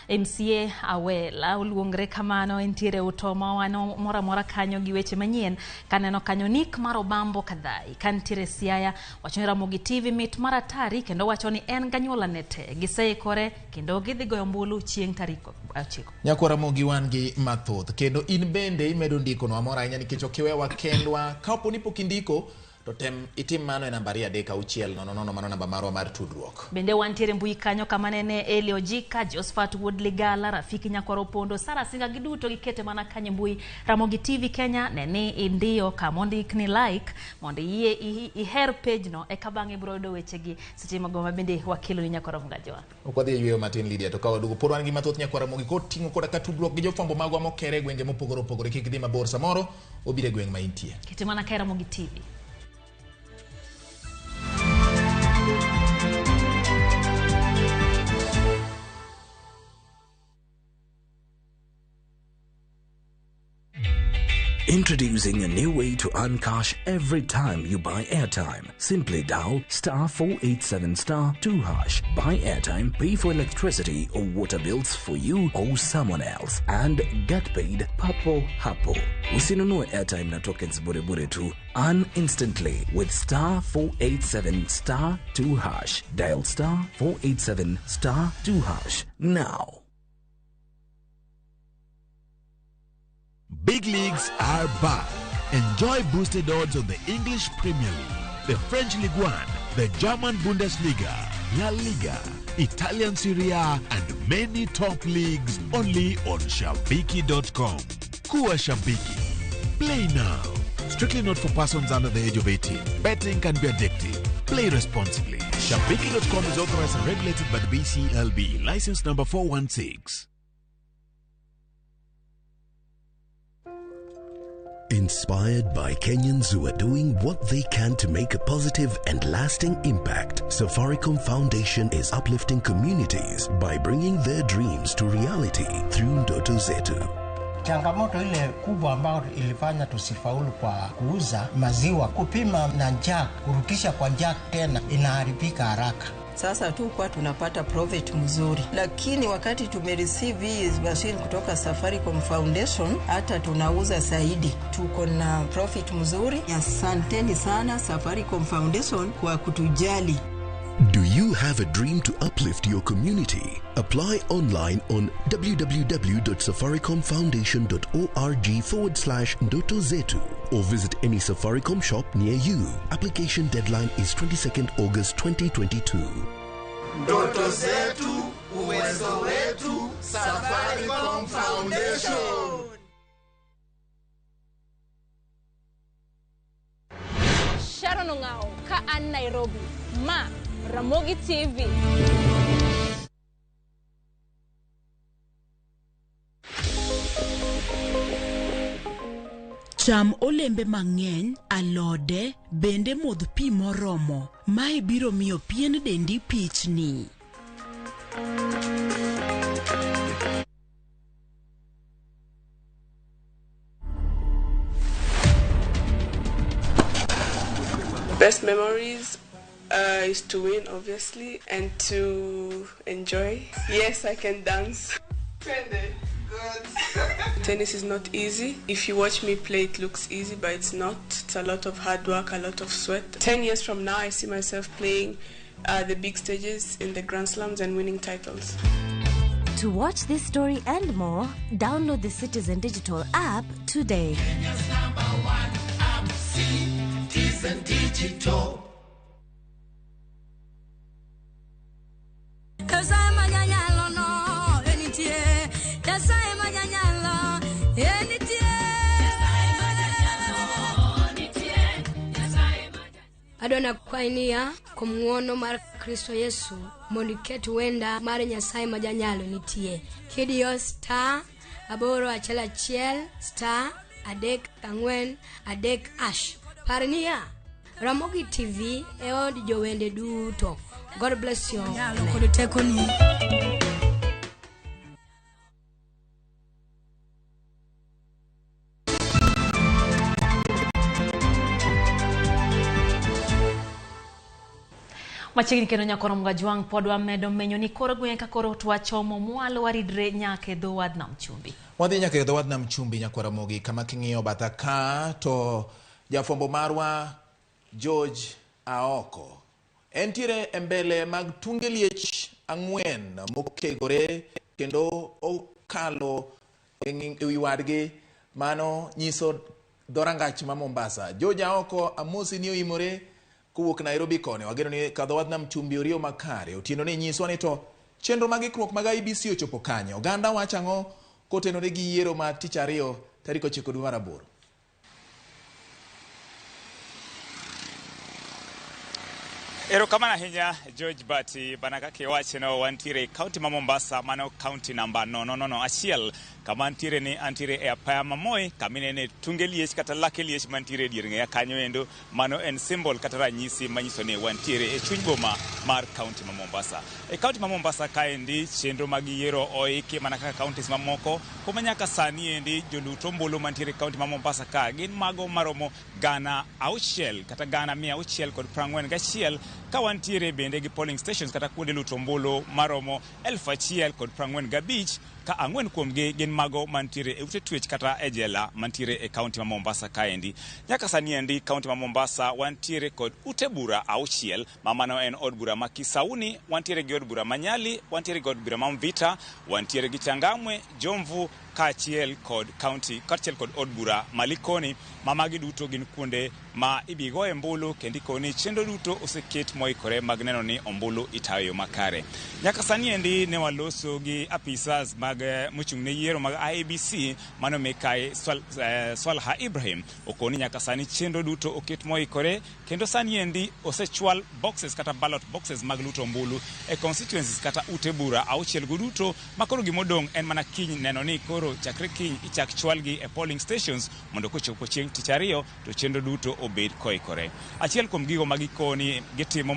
MCA Awela uluongre kamano entiere utoma wano mora kanyo gi weche manyien kaneno kanyo Nick mar Obambo kadhai kantiere Siaya wacho ni Ramogi TV mit maratari kendo wacho ni en ganyuola nete giseikore kendo gidhi goyo mbulu chieng' tarik 9. Nyako Ramogi wan gi mathoth kendo in bende imedo ndiko no amora ahinya nikech okiwewa kendwa kapo ni pok indiko to tem itim mano e nambari 360 mano namba marwa mar tudruok. Bende wantiere mbui kanyo kama nene Elio Jika, Josephat Woodley Gala, Rafiki Nyakwaro Pondo, Sara Singa giduto gikete mana kanye mbui Ramogi TV Kenya nene indio kamondi ikni like mondi iye iher page no eka bang'e brodo wechegi seche magoma bende wakilo Nyakwaro Mgajoa. Okwadhi yweyo matin Lydia to ka wadugo pod wan gi mathoth Nyakwaro Ramogi koting'o koda ka tudruok gi jofwambo magwa mokere gwenge mopogore opogore kik dhi mabor samoro obire gweng' ma intie. Kete mana ka Ramogi TV. Introducing a new way to earn cash every time you buy airtime. Simply dial *487*2#. Buy airtime, pay for electricity or water bills for you or someone else, and get paid papo hapo. Usinunue airtime na tokens bure bure tu. Earn instantly with *487*2#. Dial *487*2# now. Big leagues are back. Enjoy boosted odds on the English Premier League, the French Ligue 1, the German Bundesliga, La Liga, Italian Serie A, and many top leagues only on Shabiki.com. Kuwa Shabiki. Play now. Strictly not for persons under the age of 18. Betting can be addictive. Play responsibly. Shabiki.com is authorized and regulated by the BCLB. License number 416. Inspired by Kenyans who are doing what they can to make a positive and lasting impact, Safaricom Foundation is uplifting communities by bringing their dreams to reality through Ndoto Zetu. Changamoto ile kubwa ambayo ilifanya tusifaulu kwa kuuza maziwa, kupima na jug, kurudisha kwa jug tena inaharibika haraka. Sasa tu kwa tunapata profit mzuri, lakini wakati tumereceive hii machine kutoka Safaricom Foundation, hata tunauza zaidi, tuko na profit mzuri. Asanteni sana Safaricom Foundation kwa kutujali. Do you have a dream to uplift your community? Apply online on www.safaricomfoundation.org/ndoto-zetu or visit any Safaricom shop near you. Application deadline is 22nd August 2022. Ndoto zetu, uwezo wetu, Safaricom Foundation. Sharon Ongao ka an Nairobi, ma Ramogi TV. Cham olembe mang'eny, alode, bende modh pi moromo. Mae biro miyo pien dendi pichni. Best memories is to win, obviously, and to enjoy. Yes, I can dance. Good. Tennis is not easy. If you watch me play, it looks easy, but it's not. It's a lot of hard work, a lot of sweat. 10 years from now, I see myself playing the big stages in the Grand Slams and winning titles. To watch this story and more, download the Citizen Digital app today. Kenya's #1 app, Citizen Digital. Adona kwainia kumwono mar Kristo Yesu mondiket wenda mar Nyasaye majanyalo nitie. Kidiyo star aboro achela chiel star adek angwen adek ash. Parnia Ramogi TV e od jowende duto. God bless you. Machiegni kendo nyakoro Mgajwang' pod wamedo menyo ni koro gweng' ka koro twachomo mwalo waridre nyake dho wadh nam chumbi. Wadhi nyake dho wadh nam chumbi nyakoro Ramogi, kama king'iyo batha ka to jafwambo marwa George Aoko entiere e mbele mag tunge liech ang'wen mokegore kendo okalo e wi wadgi, mano nyiso dhorangach ma Mombasa. George Aoko amosi ni oimore kuwuok Nairobi kone, wageno ni kadho wadh nam chumbi oriyo makare. Otieno ni nyiswa ni to chenro mag ikruok mag IBC ochopo kanye. Oganda wacho ang'o kotenore gi yiero ma tich ariyo tarik 9 dwe mar 8. Erokamano ahinya George Bati, bana kaka iwacheno wantiere kaunti ma Mombasa, mano kaunti namba 001 kama antiere ni antiere e apaya mamoi kaminene tunge liech kata lake liech mantiere dier ng'eya kanyo endo. Mano en symbol kata ranyisi manyiso ni wantiere e chuny boma mar kaunti ma Mombasa. E kaunti ma Mombasa kaendi chenro mag yiero oiki mana kaka kauntis mamoko, kuma nyaka sani endi jolut ombulu mantiere kaunti ma Mombasa ka gin mago maromo gana 6 kata gana 641 ka wantiere bende gi polling stations kata kuonde luto ombulu maromo 1045 ka ang'wen kuomgi gin mago mantiere e ute twech kata e jela mantiere e kaunti ma Mombasa kaendi. Nyaka sani endi kaunti ma Mombasa wantiere kod ute bura 6, mamano en od bura ma Kisauni, wantiere gi od bura ma Nyali, wantiere gi od bura ma Mvita, wantiere gi Changamwe, Jomvu kaachiel kod kaunti kaachiel kod od bura Malikoni. Mamagi duto gin kuonde ma ibigoe ombulu kendo koni chenro duto oseket moikore mag neno ni ombulu itayo makare. Nyaka sani endi ne waloso gi apisas mag mochung' ne yiero mag IBC mano mekae Swalha Ibrahim okoni nyaka sani chenro duto oket moikore kendo sani endi osechwal boxes kata ballot boxes mag luto ombulu e constituencies kata ute bura 6 go duto, makoro gimodong' en mana kiny neno ni koro koro chakre kiny ichak chwalgi e polling stations mondo kochopo chieng' tich ariyo to chenro duto obed koikore. Achiel kuom gigo magikoni gitimo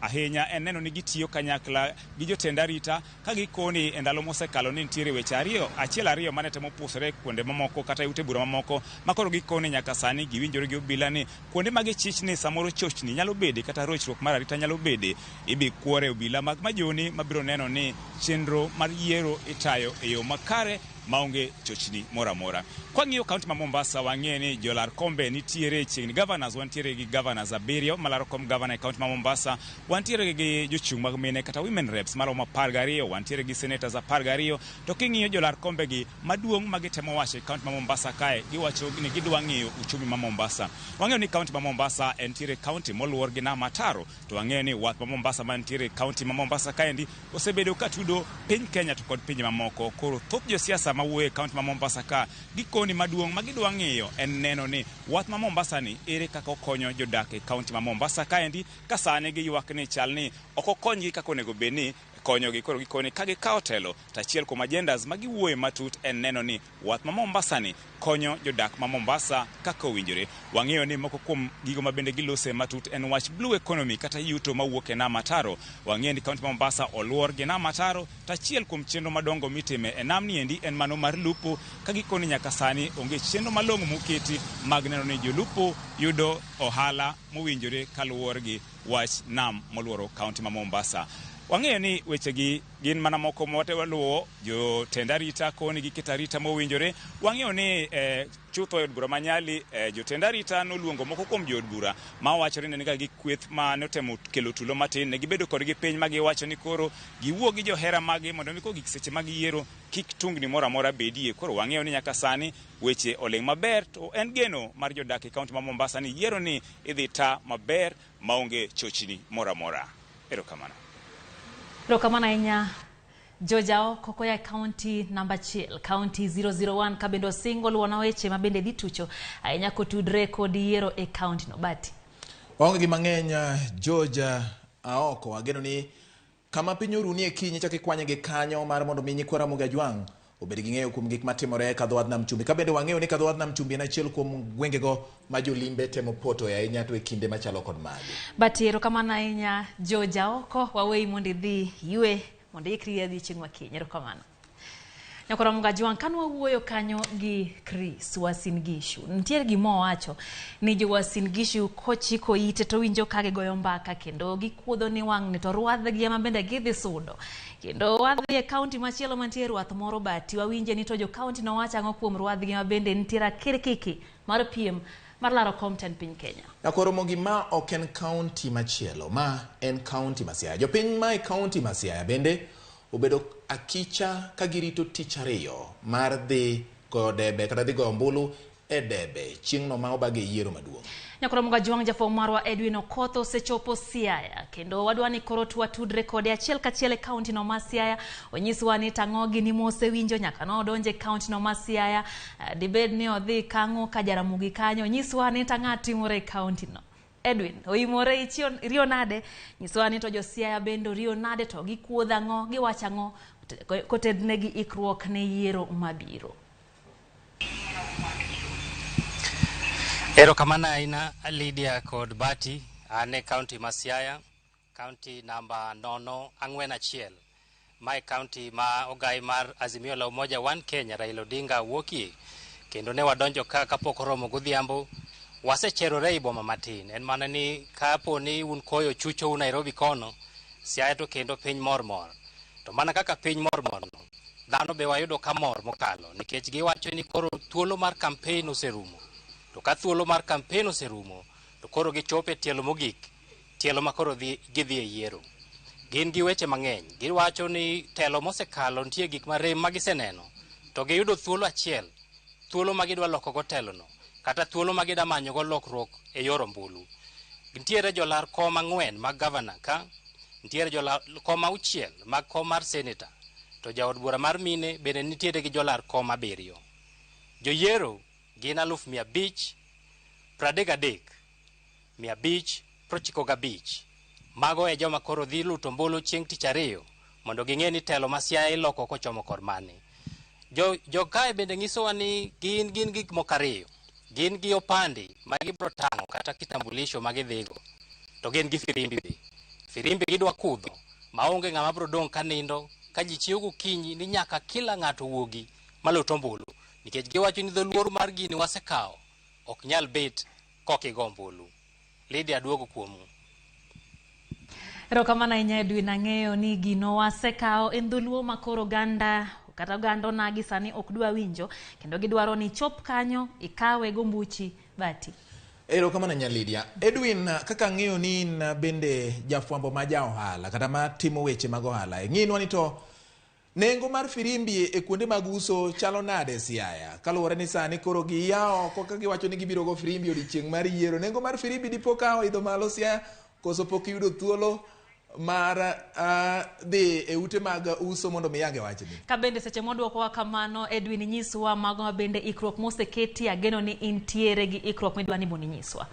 ahinya en neno ni gitiyo kanyakla gi jotend arita ka gikoni e ndalo mosekalo ni nitiere weche achiel ariyo mane temo pusore kuonde mamoko kata ute bura mamoko makoro gikoni nyaka sani giwinjore gi obila ni kuonde mag chich ni samoro chochni nyalo bede kata rochruok mar arita nyalo bede ibi kuore obila mag majoni mabiro neno ni chenro mar yiero itayo e yo makare maonge chochni mora mora. Kwa ng'iyo kaunti ma Mombasa wang'e ni jolar kombe nitiere chiegni governors, wantiere gi governors abiriyo malaro kom governor e kaunti ma Mombasa, wantiere gi jochung' mag mine kata women reps maromo 12, wantiere gi senators 12, to king'iyo jolar kombe gi maduong' magitemo wacho e kaunti ma Mombasa kae giwacho ni gidwa ng'iyo uchumi ma Mombasa. Wang'eyo ni kaunti ma Mombasa entiere kaunti moluor gi nama taro, to wang'eyo ni wath ma Mombasa mantiere kaunti ma Mombasa kaendi osebedo katudo piny Kenya to kod pinje mamoko. Koro thoth josiasa mawuoye kaunti ma Mombasa ka gikoni maduong' magidwa ng'iyo en neno ni wath ma Mombasa ni ere kaka okonyo jodak e kaunti ma Mombasa kaendi ka sani giywak ni chal ni ok okonygi kaka onego bed ni konyogi. Koro gikoni ka gikawo telo to achiel kuom agendas magiwuoye matut en neno ni wath ma Mombasa ni konyo jodak ma Mombasa kaka owinjore. Wang'eyo ni moko kuom gigo mabende gilose matut en wach blue economy kata yuto mawuok e nama taro. Wang'eyo ni kaunti ma Mombasa oluor gi nama taro, to achiel kuom chenro madongo mitime e nam ni endi en mano mar lupo, ka gikoni nyaka sani onge chenro malong'o moketi mag neno ni jolupo yudo ohala mowinjore kaluwore gi wach nam moluoro kaunti ma Mombasa. Wang'eyo ni wechegi gin mana moko mwaluwo jotend arita koni gi keto arita mowinjore. Wang'eyo ni chutho e od bura manyali jotend arita noluongo moko kuom jood bura ma wachore ni gi kweth ma notemo kelo tulo matin, ne gibedo kodgi piny ma giwacho ni koro giwuo gi johera magi mondo mi gik seche mag yiero kik tungni moro amora bedie. Koro wang'eyo ni nyaka sani weche oling' maber, to en geno mar jodak e kaunti ma Mombasa ni yiero ni idhi ta maber maonge chochni moro amora. Erokamano. Erokamano ahinya Joja oko koya kaunti namba 1, kaunti 001 kabendo single wana weche mabende dhi tucho ahinya kotudre kod yiero e kaunti no bati. Waonge gi mang'eny Joja aoko ageno ni kama piny oruni e kinyi chak ikwanye gi kanyo mar mondo mi nyikwara Mugajwang' obed gi ng'eyo kuom gik matimore ka dhowath nam chumbi. Ka bende wang'eyo ni ka dhowath nam chumbi en achiel kuom gwengego ma jolimbe temo poto ahinya to e kinde machalo kod magi. Bati erokamano ahinya Joja oko wawei mondo idhi ywe mondo ikri adhi chieng' makiny. Erokamano. Nyakora Mugajwang' kanwa wuoyo kanyo gi Chris Uasin Gishu, nitiere gimo wacho ni jo Uasin Gishu kochiko ite to winjo kage goyo mbaka kendo gikuodho ni wang' ni to ruadhgi ema bende gidhi sudo. Kendo wadhi e kaunti machielo mantiere ruath moro Bati, wawinje ni to jo kaunti no wacho ang'o kuom ruadhgi ma bende nitiere kirikiki mar piem mar laro komten piny Kenya. Nakoro mogi ma ok en kaunti machielo, ma en kaunti ma Siaya. Jopiny ma e kaunti ma Siaya bende obedo akicha ka girito tich ariyo mar dhi goyo debe kata dhi goyo ombulu e debe chieng' no ma obage yiero maduong'. Nyakora Mugajwang' jafwambo marwa Edwin Okoth osechopo Siaya kendo wadwani koro twatudre kode achiel kachiel e kaunti no ma Siaya. Onyiswa ni tang'ogi ni mosewinjo nyaka no odonje kaunti no ma Siaya, dibed ni odhi kang'o ka Jaramogi kanyo. Onyiswa ni tang'a timore e kaunti no. Edwin, oimore ichion rio nade? Nyiswa ni to jo Siaya bendo rio nade, to gikuodho ang'o, giwacho ang'o kotednegi ikruok ne yiero mabiro. Erokamano ahinya Lydia kod Bati, ane kaunti ma Siaya, kaunti namba 041. Mae kaunti ma ogai mar Azimio la Umoja One Kenya Raila Odinga wuokie, kendo ne wadonjo ka kapok oromo godhiambo. Wasecherore i boma matin, en mana ni kapo ni un koyo chucho un Nairobi kono, Siaya to kendo piny mor. To mana kaka piny mor no, dhano be wayudo ka mor mokalo, nikech giwacho ni koro thuolo mar campaign oserumo. To ka thuolo mar campaign oserumo, to koro gichope tielo mogik, tielo ma koro gidhi e yiero. Gin gi weche mang'eny, giwacho ni telo mosekalo nitie gik marem ma giseneno, to giyudo thuolo achiel, thuolo ma gidwa loko go telo no, kata thuolo ma gidwa manyo go lokruok e yor ombulu. Nitiere jolar kom 4 mag governor ka, nitiere jolar kom 6 mag kom mar senator, to jaod bura mar mine bende nitiere gi jolar kom 7. Joyiero gin 533,595. Mago e joma koro dhi luto ombulu chieng' tich ariyo mondo ging'e ni telo ma Siaya iloko kochomo kor mane. Jo kae bende nyisowa ni gin gik mokariyo. Gin gi opande magi bro tang'o kata kitambulisho magi dhigo. To gin gi firimbi be. Firimbi gidwa kudho maonge ng'ama bro dong' ka nindo ka ji chiewo gokinyi ni nyaka kila ng'ato wuogi malot ombulu nikech giwacho ni dholuor mar gini wasekawo ok nyal bet kokigo ombulu. Lydia duogo kuomu. Erokamano ahinya Edwin, ang'eyo ni gino wasekawo en dholuo makoro ganda kata gando nagi sani ok dwa winjo kendo gidwaro ni chop kanyo ikawe gombuchi Bati. Erokamano nya Lydia. Edwin, kaka ang'eyo ni bende jafwambo ma ja ohala kata ma timo weche mag ohala, ng'inwa ni to nengo mar firimbi e kuonde mag uso chalo nade Siaya kaluwore ni sani koro giyawo koka giwacho ni gibiro go firimbi odiochieng' mar yiero. Nengo mar firimbi dipo ka oidho malo Siaya koso pok yudo thuolo mar dhi e ute mag uso mondo miyange wachni? Ka bende seche modwokowa kamano Edwin, nyiswa mago ma bende ikruok moseketi, ageno ni intiere gi ikruok midwa ni mondo inyiswa.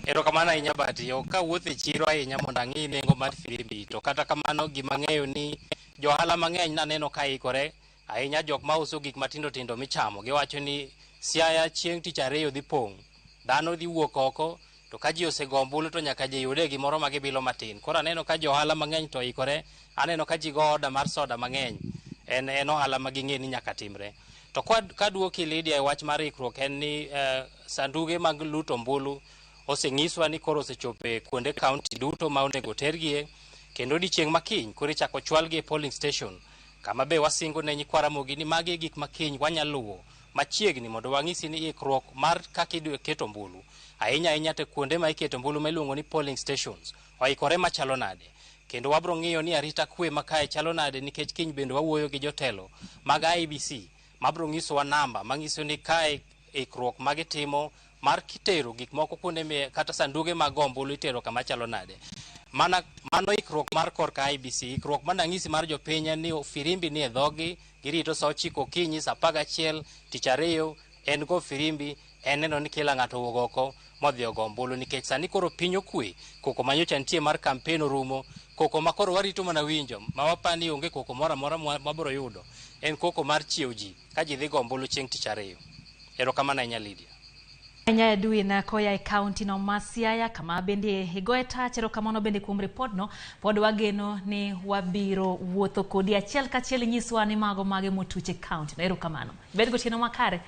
Erokamano ahinya Bati, ok awuotho e chiro ahinya mondo ang'i nengo mar firimbi, to kata kamano gima ng'eyo ni johala mang'eny naneno ka ikore ahinya jok ma uso gik matindo tindo michamo. Giwacho ni Siaya chieng' tich ariyo dhi pong', dhano dhi wuok oko, to ka ji osego ombulu to nyaka ji yude gimoro ma gibilo matin. Koro aneno ka johala mang'eny to ikore, aneno ka ji go oda mar soda mang'eny. En ohala ma ging'e ni nyaka timre. To ka duoki Lydia e wach mar ikruok en ni sanduge mag luto ombulu oseng'iswa ni koro osechope kuonde kaunti duto ma onego tergie, kendo odiochieng' makiny koro ichako chwalgi e polling station, kama be wasingo ne nyikwa Ramogi ni magi gik makiny wanyalo luwo machiegni mondo wang'isi ni ikruok mar kaka idwa keto ombulu ahinya ahinya te kuonde ma iketo ombulu miluongo ni polling stations oikore machalo nade, kendo wabro ng'iyo ni arita kwe makae chalo nade nikech kiny bende wawuoyo gi jotelo mag IEBC mabro ng'isowa namba mang'iso ni kae ikruok magitimo mar kitero gik moko kuonde kata sanduge mag ombulu itero kama chalo nade. Mano ikruok mar korka IEBC. Ikruok mandang'isi mar jopiny ni firimbi ni e dhogi, girito sa 9 okinyi, sa 11 tich ariyo en go firimbi, en neno ni kila ng'ato wuok oko modhi ogo ombulu nikech sani koro piny okwe, koko manyocha nitie mar kampen orumo, koko ma koro warito mana winjo ma wapani onge koko moro amora mabiro yudo en koko mar chiewo ji ka ji dhi go ombulu chieng' tich ariyo. Erokamano ahinya Lydia. Nya Edwin koya e kaunti no ma Siaya kama bende higoe tach. Erokamano bende kuom ripodno, pod wageno ni wabiro wuotho kodi achiel kachiel nyiswa ni mago mage motuche kaunti no. Erokamano. Bed gotieno makare.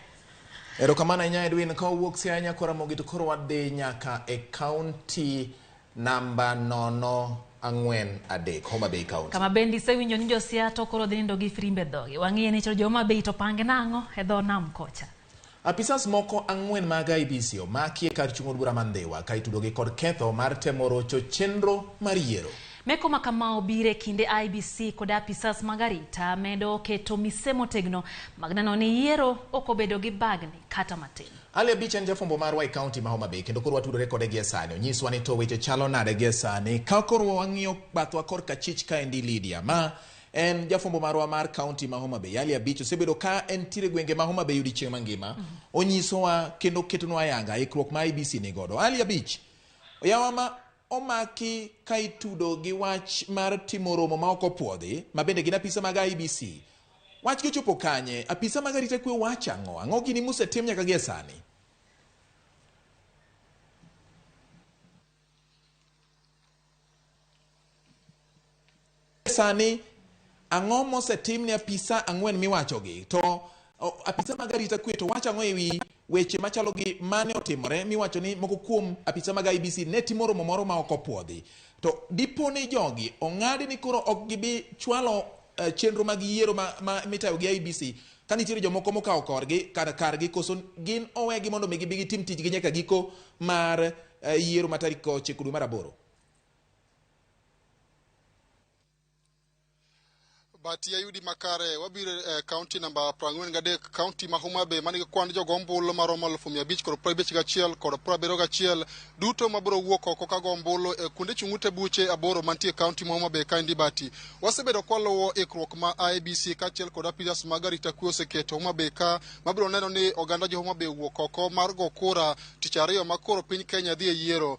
Erokamano ahinya Edwin, ka wuok Siaya nyaka Ramogi to koro wadhi nyaka e kaunti namba 043 Homa Bay County. Kama bendi sewinjo ni jo Siaya to koro dhi nindo gi firimbe dhogi. Wang'iye ni to jo Homa Bay to pange nang'o e dho nam kocha. Apisas moko 4 mag IEBC omaki e kar chung' od bura Mandhewa ka itudogi kod ketho mar temo rocho chenro mar yiero. Meko makama obire kinde IEBC kod apisas magarita medo keto misemo tegno mag neno ni yiero ok obedo gi bagni kata matin. Ali Abich en jafwambo marwa e kaunti ma Homa Bay kendo koro watudore kode gie sani. Onyiswa ni to weche chalo nade gie sani ka koro wang'iyo bathwa korka chich ka endi Lydia ma en jafwambo marwa mar kaunti ma Homa Bay. Ali Abich osebedo ka entire gwenge ma Homa Bay odiochieng' mangima onyisowa kendo ketonwa yanga ikruok ma IEBC ni godo. Ali Abich, oyawa ma omaki ka itudo gi wach mar timo romo ma ok opuodhi ma bende gin apisa mag IEBC. Wach gichopo kanye? Apisa mag arita kwe wach ang'o? Ang'o gini musetim nyaka gie sani? Sani ang'o mosetim ni apisa 4 miwachogi? To apisa mag arita kwe to wach ang'o ewi weche machalo gi mane otimore miwacho ni moko kuom apisa mag IEBC ne timo romo moro ma ok opuodhi? To dipo ni jogi ong'adi ni koro ok gibi chwalo chenro mag yiero mitayo gi IEBC ka nitiere jomoko mokawo kargi koso gin owegi mondo mi gibi gitim tijgi nyaka giko mar yiero ma tarik 9 dwe mar 8? Bati ayudi makare wabiro county number 43 county ma Homa Bay manigi kwan jogo ombulu maromo 500 kod 51 kod 71 duto mabiro wuok oko ka go ombulu kuonde chung'ute buche aboro mantie county ma Homa Bay kaendi Bati. Wasebedo kwaluwo ikruok ma IEBC kaachiel kod apisas mag arita kwe oseketo Homa Bay ka mabiro neno ni oganda jo Homa Bay wuok oko mar go kura tich ariyo ma koro piny Kenya dhi e yiero.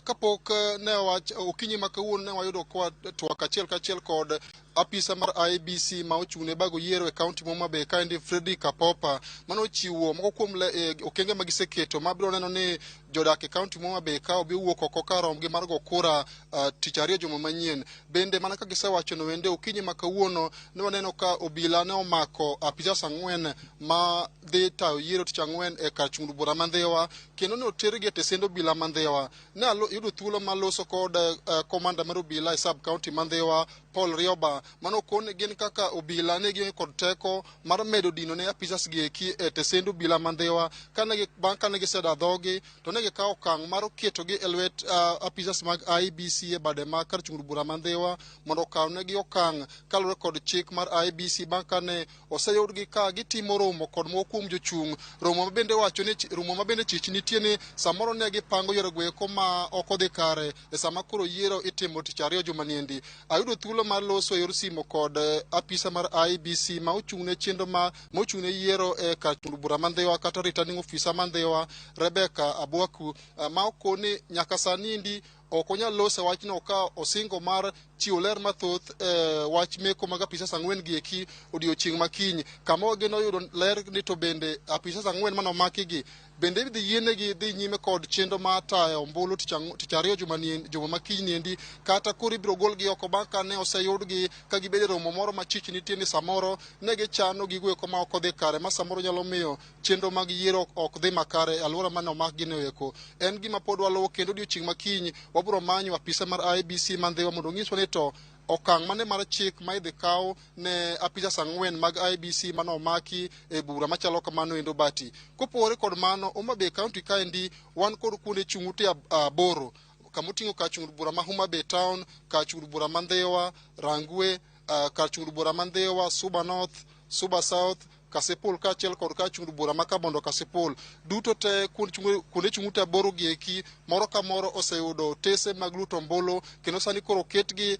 kapok ne wach okinyi ma kawuono ne wayudo kwa twak achiel kod apisa mar IBC ma ochung'ne bago yiero e kaunti Homa Bay kaendi Fredrick Kapopa mano chiwo moko kuom okenge ma giseketo mabiro neno ni jodak e kaunti Homa Bay ka obi wuok oko ka romgi mar go kura tich ariyo juma manyien. Bende mana ka gisewacho no wende okinyi ma kawuono ne waneno ka obila ne omako apisas 4 ma dhi tayo yiero tich ang'wen e kar chung' bura Mandhewa kendo ne otergi e tesend obila Mandhewa. Ne yudo thuolo ma loso kod komanda mar obila e sub county Mandhewa Paul Rioba mano kone gin kaka obila ne gi kod teko mar medo dino ne apisas gi eki e tesend obila Mandhewa kane giseda dhogi to ne gikawo okang' mar keto gi e lwet apisas mag IBC e bade ma kar chung' bura Mandhewa mondo okaw negi okang' kaluwore kod chik mar IBC bang' kane oseyudgi ka gitimo romo kod moko kuom jochung' romo ma bende chich nitie ni samoro ne gipango yore goeko ma ok odhi kare e sama koro yiero itimo tich ariyo juma niendi. Ayudo thuolo mar loso yor simo kod apisa mar IBC ma ochung'ne chenro ma ochung'ne yiero e kar chung' bura Mandhewa kata returning officer Mandhewa Rebecca Abwaku ma okoni nyaka sani ndi ok onyal loso wachno ka osingo mar chiwo ler mathoth wach meko mag apisas 4 gi eki odiochieng' makiny kama ogeno yudo ler ni to bende apisas 4 manomaki gi bende dhi yienegi dhi nyime kod chenro ma tayo ombulu tich ariyo juma makiny niendi kata koro ibiro golgi oko bang' kane oseyudgi ka gibedo romo moro ma chich nitie ni samoro ne gichano gigo eko ma ok odhi kare ma samoro nyalo miyo chenro mag yiero ok dhi makare e alwora mane omakgi no eko. En gima pod waluwo kendo odiochieng' makiny wabiro manyo apisa mar IBC Mandhewa mondo onyiswa ni to okang' mane mar chik ma idhi kaw ne apisas 4 mag IBC mano omaki e bura machalo kamano endo bati. Kopore kod mano Homa Bay County kaendi wan kod kuonde chung' ute 8 kamoting'o kar chung' bura ma Homa Bay Town, kar chung' bura Mandhewa, Rangwe, kar chung' bura Mandhewa, Suba North, Suba South, Kasipul kaachiel kod kar chung' bura ma Kabondo Kasipul. Duto te kuonde chung' ute 8 gi eki moro ka moro oseyudo tese mag luto ombulu kendo sani koro ketgi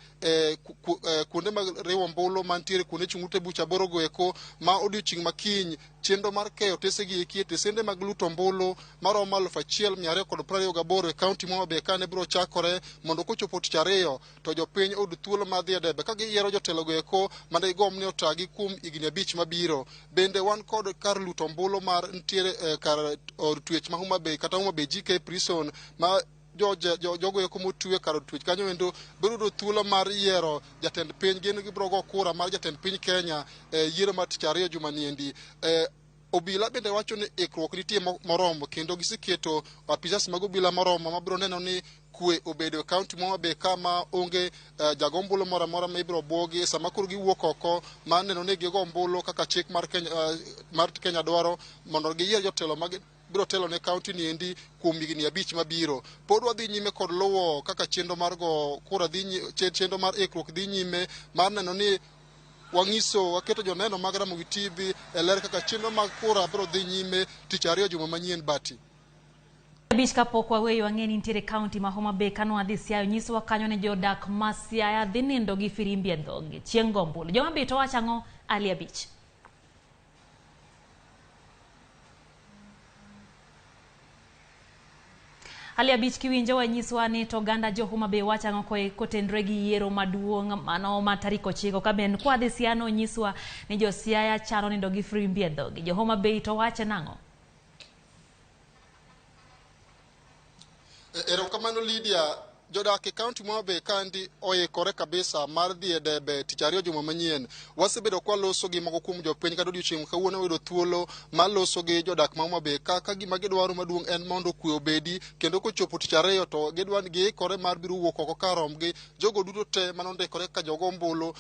kuonde mag riwo ombulu mantiere kuonde chung' ute bucha 8 go eko ma odiochieng' makiny chenro mar keyo tese gi eki tesende mag luto ombulu maromo 1228 e kaunti Homa Bay kane biro chakore mondo kochopo tich ariyo to jopiny od thuolo mar dhi e debe ka giyiero jotelo go eko mane gigomb ni otagi kuom higni 5 mabiro. Bende wan kod kar luto ombulu mar ntiere kar od twech ma Homa Bay kata Homa Bay GK Prison ma jogo eko motwe kar od twech kanyo endo biro thuolo mar yiero jatend piny gin gibiro go kura mar jatend piny Kenya yiero mar tich ariyo juma niendi. Obila bende wacho ni ikruok nitie moromo kendo giseketo apisas mag obila moromo mabiro neno ni kwe obedo e kaunti Homa Bay kama onge jagombulu moro amora ma ibiro bwogi sama koro giwuok oko ma neno ni gigo ombulu kaka chik mar Kenya dwaro mondo giyier jotelo mag biro telo ne kaunti ni endi kuom higni 5 mabiro. Pod wadhi nyime kod luwo kaka chenro mar go kura chenro mar ikruok dhi nyime mar neno ni wangiso waketo joneno mag RAMOGI TV e ler kaka chenro mag kura biro dhi nyime tich ariyo juma manyien bati. Abich kapok waweyo wang'eni nitiere kaunti ma Homa Bay kano adhi Siaya nyiso wakanyo ne jodak ma Siaya dhi nindo gi firimbi e dhogi chieng' gombulu. Joma Bay to wacho ang'o? Ali Abich. Ali Abich kiwinjo wanyiswa ni to ganda jo Homa Bay wacho ang'o kotenre gi yiero maduong' mano ma tarik 9 ka ben kwa dhi Siaya no nyiswa ni jo Siaya chano nindo gi firimbi e dhogi. Jo Homa Bay to wacho nang'o? Erokamano Lydia, jodak e kaunti Homa Bay kandi oikore kabisa mar dhi e debe tich ariyo juma manyien. Wasebedo kwa loso gi moko kuom jopiny kata odiochieng' kawuono yudo thuolo mar loso gi jodak ma Homa Bay kaka gima gidwaro maduong' en mondo kwe obedi kendo kochopo tich ariyo to gidwani giikore mar biro wuok oko ka romgi jogo duto te manondikore ka jogo ombulu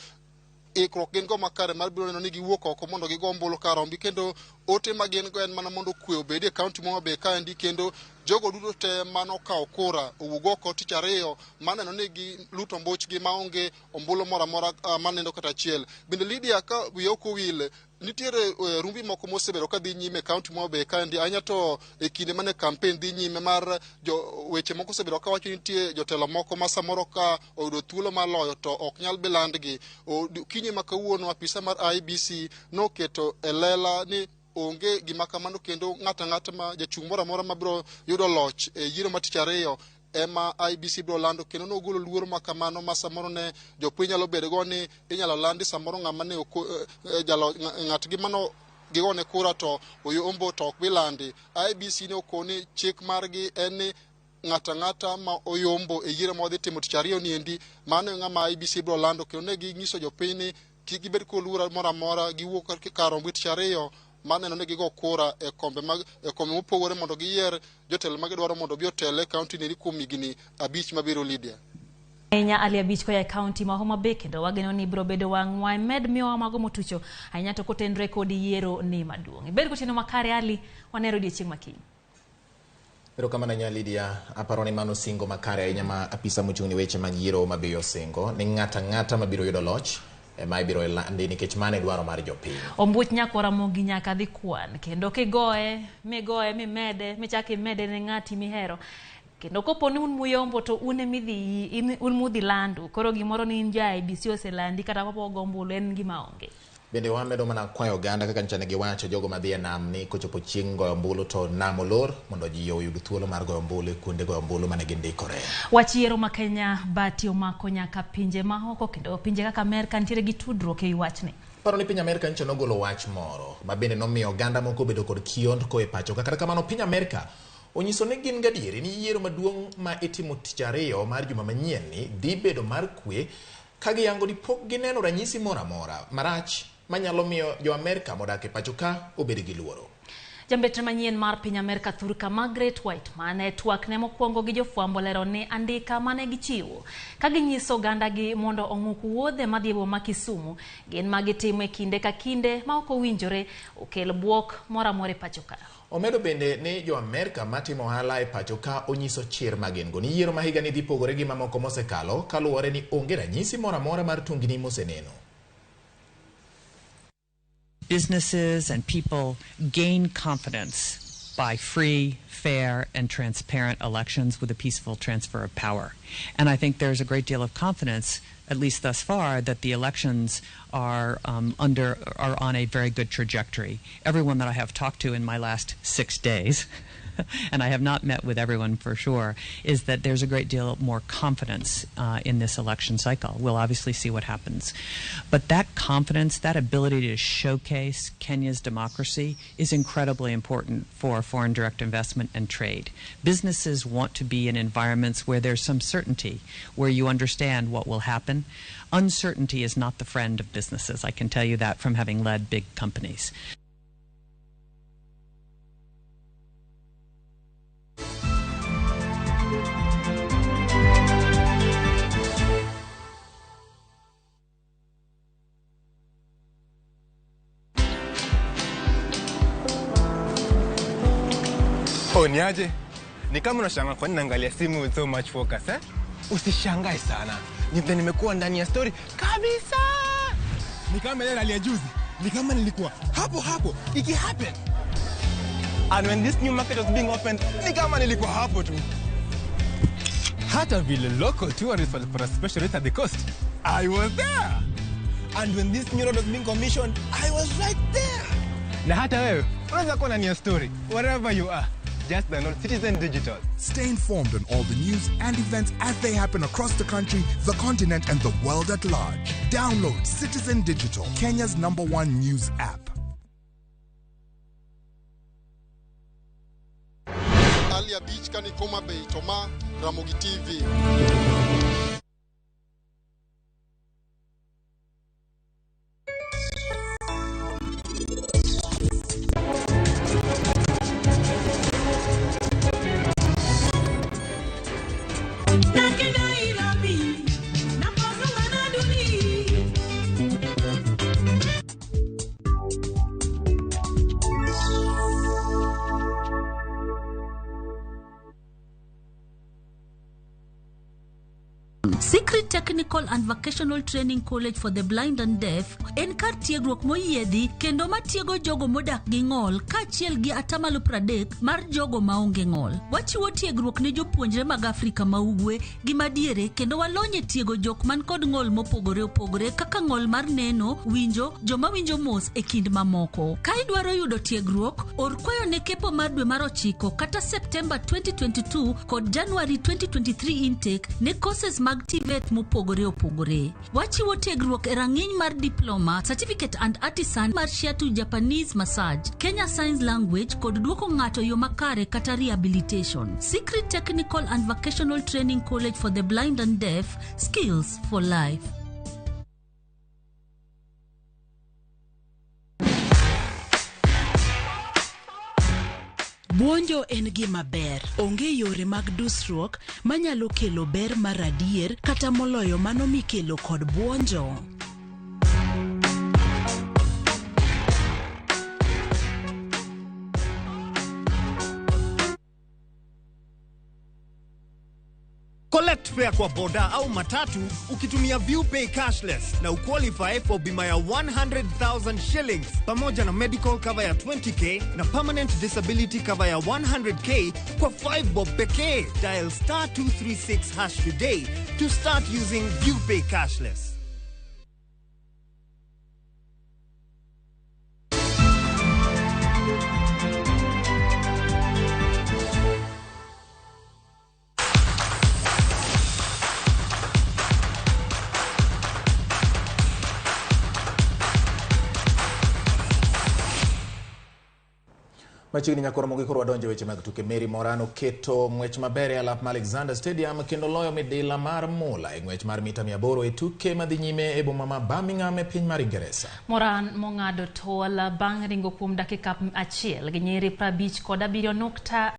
ikruok gin go makare mar biro neno ni giwuok oko mondo gigo ombulu ka rombi kendo ote ma gin go en mana mondo kwe obedi e kaunti Homa Bay kaendi kendo jogo duto te mano kawo kura owuok oko tich ariyo maneno ni gi luto ombuchgi maonge ombulu moro amora manendo kata achiel. Bende Lydia ka wiye ok owil nitiere rumbi moko mosebedo ka dhi nyime kaunti Homa Bay kaendi anya to e kinde mane campaign dhi nyime mar weche moko osebedo ka wacho nitie jotelo moko ma samoro ka oyudo thuolo mar loyo to ok nyal bilandgi. Kinyi ma kawuono apisa mar IBC noketo e lela ni onge gima kamano kendo ng'ata ma jachung' moro amora mabiro yudo loch e yiero ma tich ariyo ema IBC bro lando kendo nogolo luoro makamano ma samoro ne jopiny nyalo bedo go ni inyalo landi samoro ng'ama ne jalo ng'atgi mano gigone kura to oyombo to ok bilandi. IBC ne okoni chik margi en ni ng'ata ma oyombo e yiero modhi timo tich ariyo niendi mano ng'ama IBC bro lando kendo ne ginyiso jopiny ni kik gibed koluora moro amora giwuok kar romb tich ariyo maneno ne gigo kura e kombe mopogore mondo giyier jotelo ma gidwaro mondo bi otele kaunti ni kuom higni 5 mabiro. Lydia Kenya ali abich ko ya kaunti ma Homa Bay kendo wageno ni bro bedo wang'wa med miwa mago motucho ahinya to kotendre kod yiero ni maduong'. Ibed kotino makare ali wanero odiechieng' makiny. Pero kama na Lydia aparo ni mano singo makare ahinya ma apisa mochung'ni weche mag yiero mabeyo singo ni ng'ata mabiro yudo loch ema ibiro landi nikech mane dwaro mar jopiny. Ombuch nyako Ramogi nyaka dhi kwan kendo kigoye mimede michaki mede ne ng'ati mihero kendo kopo ni un muyombo to un mudhi landu koro gimoro ni inja IBC oselandi kata popo gombulu en gima onge. Bende wamedo mana kwayo oganda kaka nchane giwacho jogo madhi e nam ni kochopo chieng' goyo ombulu to nam olor mondo ji oyud thuolo mar goyo ombulu kuonde goyo ombulu mane gindikore. Wach yiero ma Kenya bati omako nyaka pinje maoko kendo pinje kaka Amerika nitiere gi tudruok e wachni. Paro ni piny Amerika nche nogolo wach moro ma bende nomiyo oganda moko bedo kod kiondko e pacho kata kamano piny Amerika onyiso ni gin gadieri ni yiero maduong' ma itimo tich ariyo mar juma manyien ni dhi bedo mar kwe ka giyango ni pok gineno ranyisi moro amora marach manyalo miyo jo Amerika modak e pacho ka obed gi luoro. Jambetre manyien mar piny Amerika Thurka Margaret White mane twak ne mokwongo gi jofwambo lero ni andika mane gichiwo ka ginyiso oganda gi mondo ong'uk wuodhe madhi boma Kisumu gin magitimo e kinde ka kinde ma ok owinjore okel buok moro amora e pacho ka. Omedo bende ni jo Amerika matimo ohala e pacho ka onyiso chir magengo ni yiero ma higa ni dhi pogore gi mamoko mosekalo kaluwore ni onge ranyisi moro amora mar tungni moseneno. Businesses and people gain confidence by free, fair, and transparent elections with a peaceful transfer of power. And I think there's a great deal of confidence, at least thus far, that the elections are on a very good trajectory. Everyone that I have talked to in my last 6 days, and I have not met with everyone for sure, is that there's a great deal more confidence in this election cycle. We'll obviously see what happens. But that confidence, that ability to showcase Kenya's democracy is incredibly important for foreign direct investment and trade. Businesses want to be in environments where there's some certainty, where you understand what will happen. Uncertainty is not the friend of businesses. I can tell you that from having led big companies. Niaje? Ni kama unashangaa kwa nini naangalia simu with so much focus, eh? Usishangae sana. Nimekuwa ndani ya story kabisa. Ni kama ile hali ya juzi. Ni kama nilikuwa hapo. Iki happen. And when this new market was being opened, ni kama nilikuwa hapo tu. Hata vile local tourists for a special rate at the coast, I was there. And when this new road was being commissioned, I was right there. Na hata wewe, unaweza kuwa ndani ya story wherever you are. Just download Citizen Digital. Stay informed on all the news and events as they happen across the country, the continent, and the world at large. Download Citizen Digital, Kenya's #1 news app. Alia Beach kani Homa Bay Toma Ramogi TV. Secret Technical and Vocational Training College for the Blind and Deaf en kar tiegruok moyiedhi kendo matiego jogo modak gi ng'ol kaachiel gi atamalo 30 mar jogo maonge ng'ol. Wachiwo tiegruok ne jopuonjre mag Afrika ma Ugwe gi madiere kendo walonye tiego jok man kod ng'ol mopogore opogore kaka ng'ol mar neno, winjo, joma winjo mos e kind mamoko. Ka idwaro yudo tiegruok, or kwayo ne kepo mar dwe mar 9 kata September 2022 kod January 2023 intake ne courses mag TVET mopogore opogore. Wachiwo tiegruok e rang'iny mar diploma, certificate and artisan mar Shiatu Japanese massage, Kenya Sign Language kod duoko ng'ato yo makare kata rehabilitation. Secret Technical and Vocational Training College for the Blind and Deaf, skills for life. Buonjo en gima ber. Onge yore mag dusruok manyalo kelo ber mar adier kata moloyo mano mikelo kod buonjo. Collect fare kwa boda au matatu ukitumia ViewPay cashless na uqualify for bima ya 100,000 shillings pamoja na medical cover ya 20k na permanent disability cover ya 100k kwa 5 bob pekee. Dial *236# today to start using ViewPay cashless. Machiegni nyakoro mogi koro wadonjo weche mag tuke. Mary Morano keto ng'wech maber e alap Alexander Stadium kendo loyo midila mar mula e ng'wech mar mita 800 e tuke madhi nyime e boma ma Birmingham e piny mar Ingresa. Moran mong'ado tol bang' ringo kuom dakika 1 gi nyiri 57.7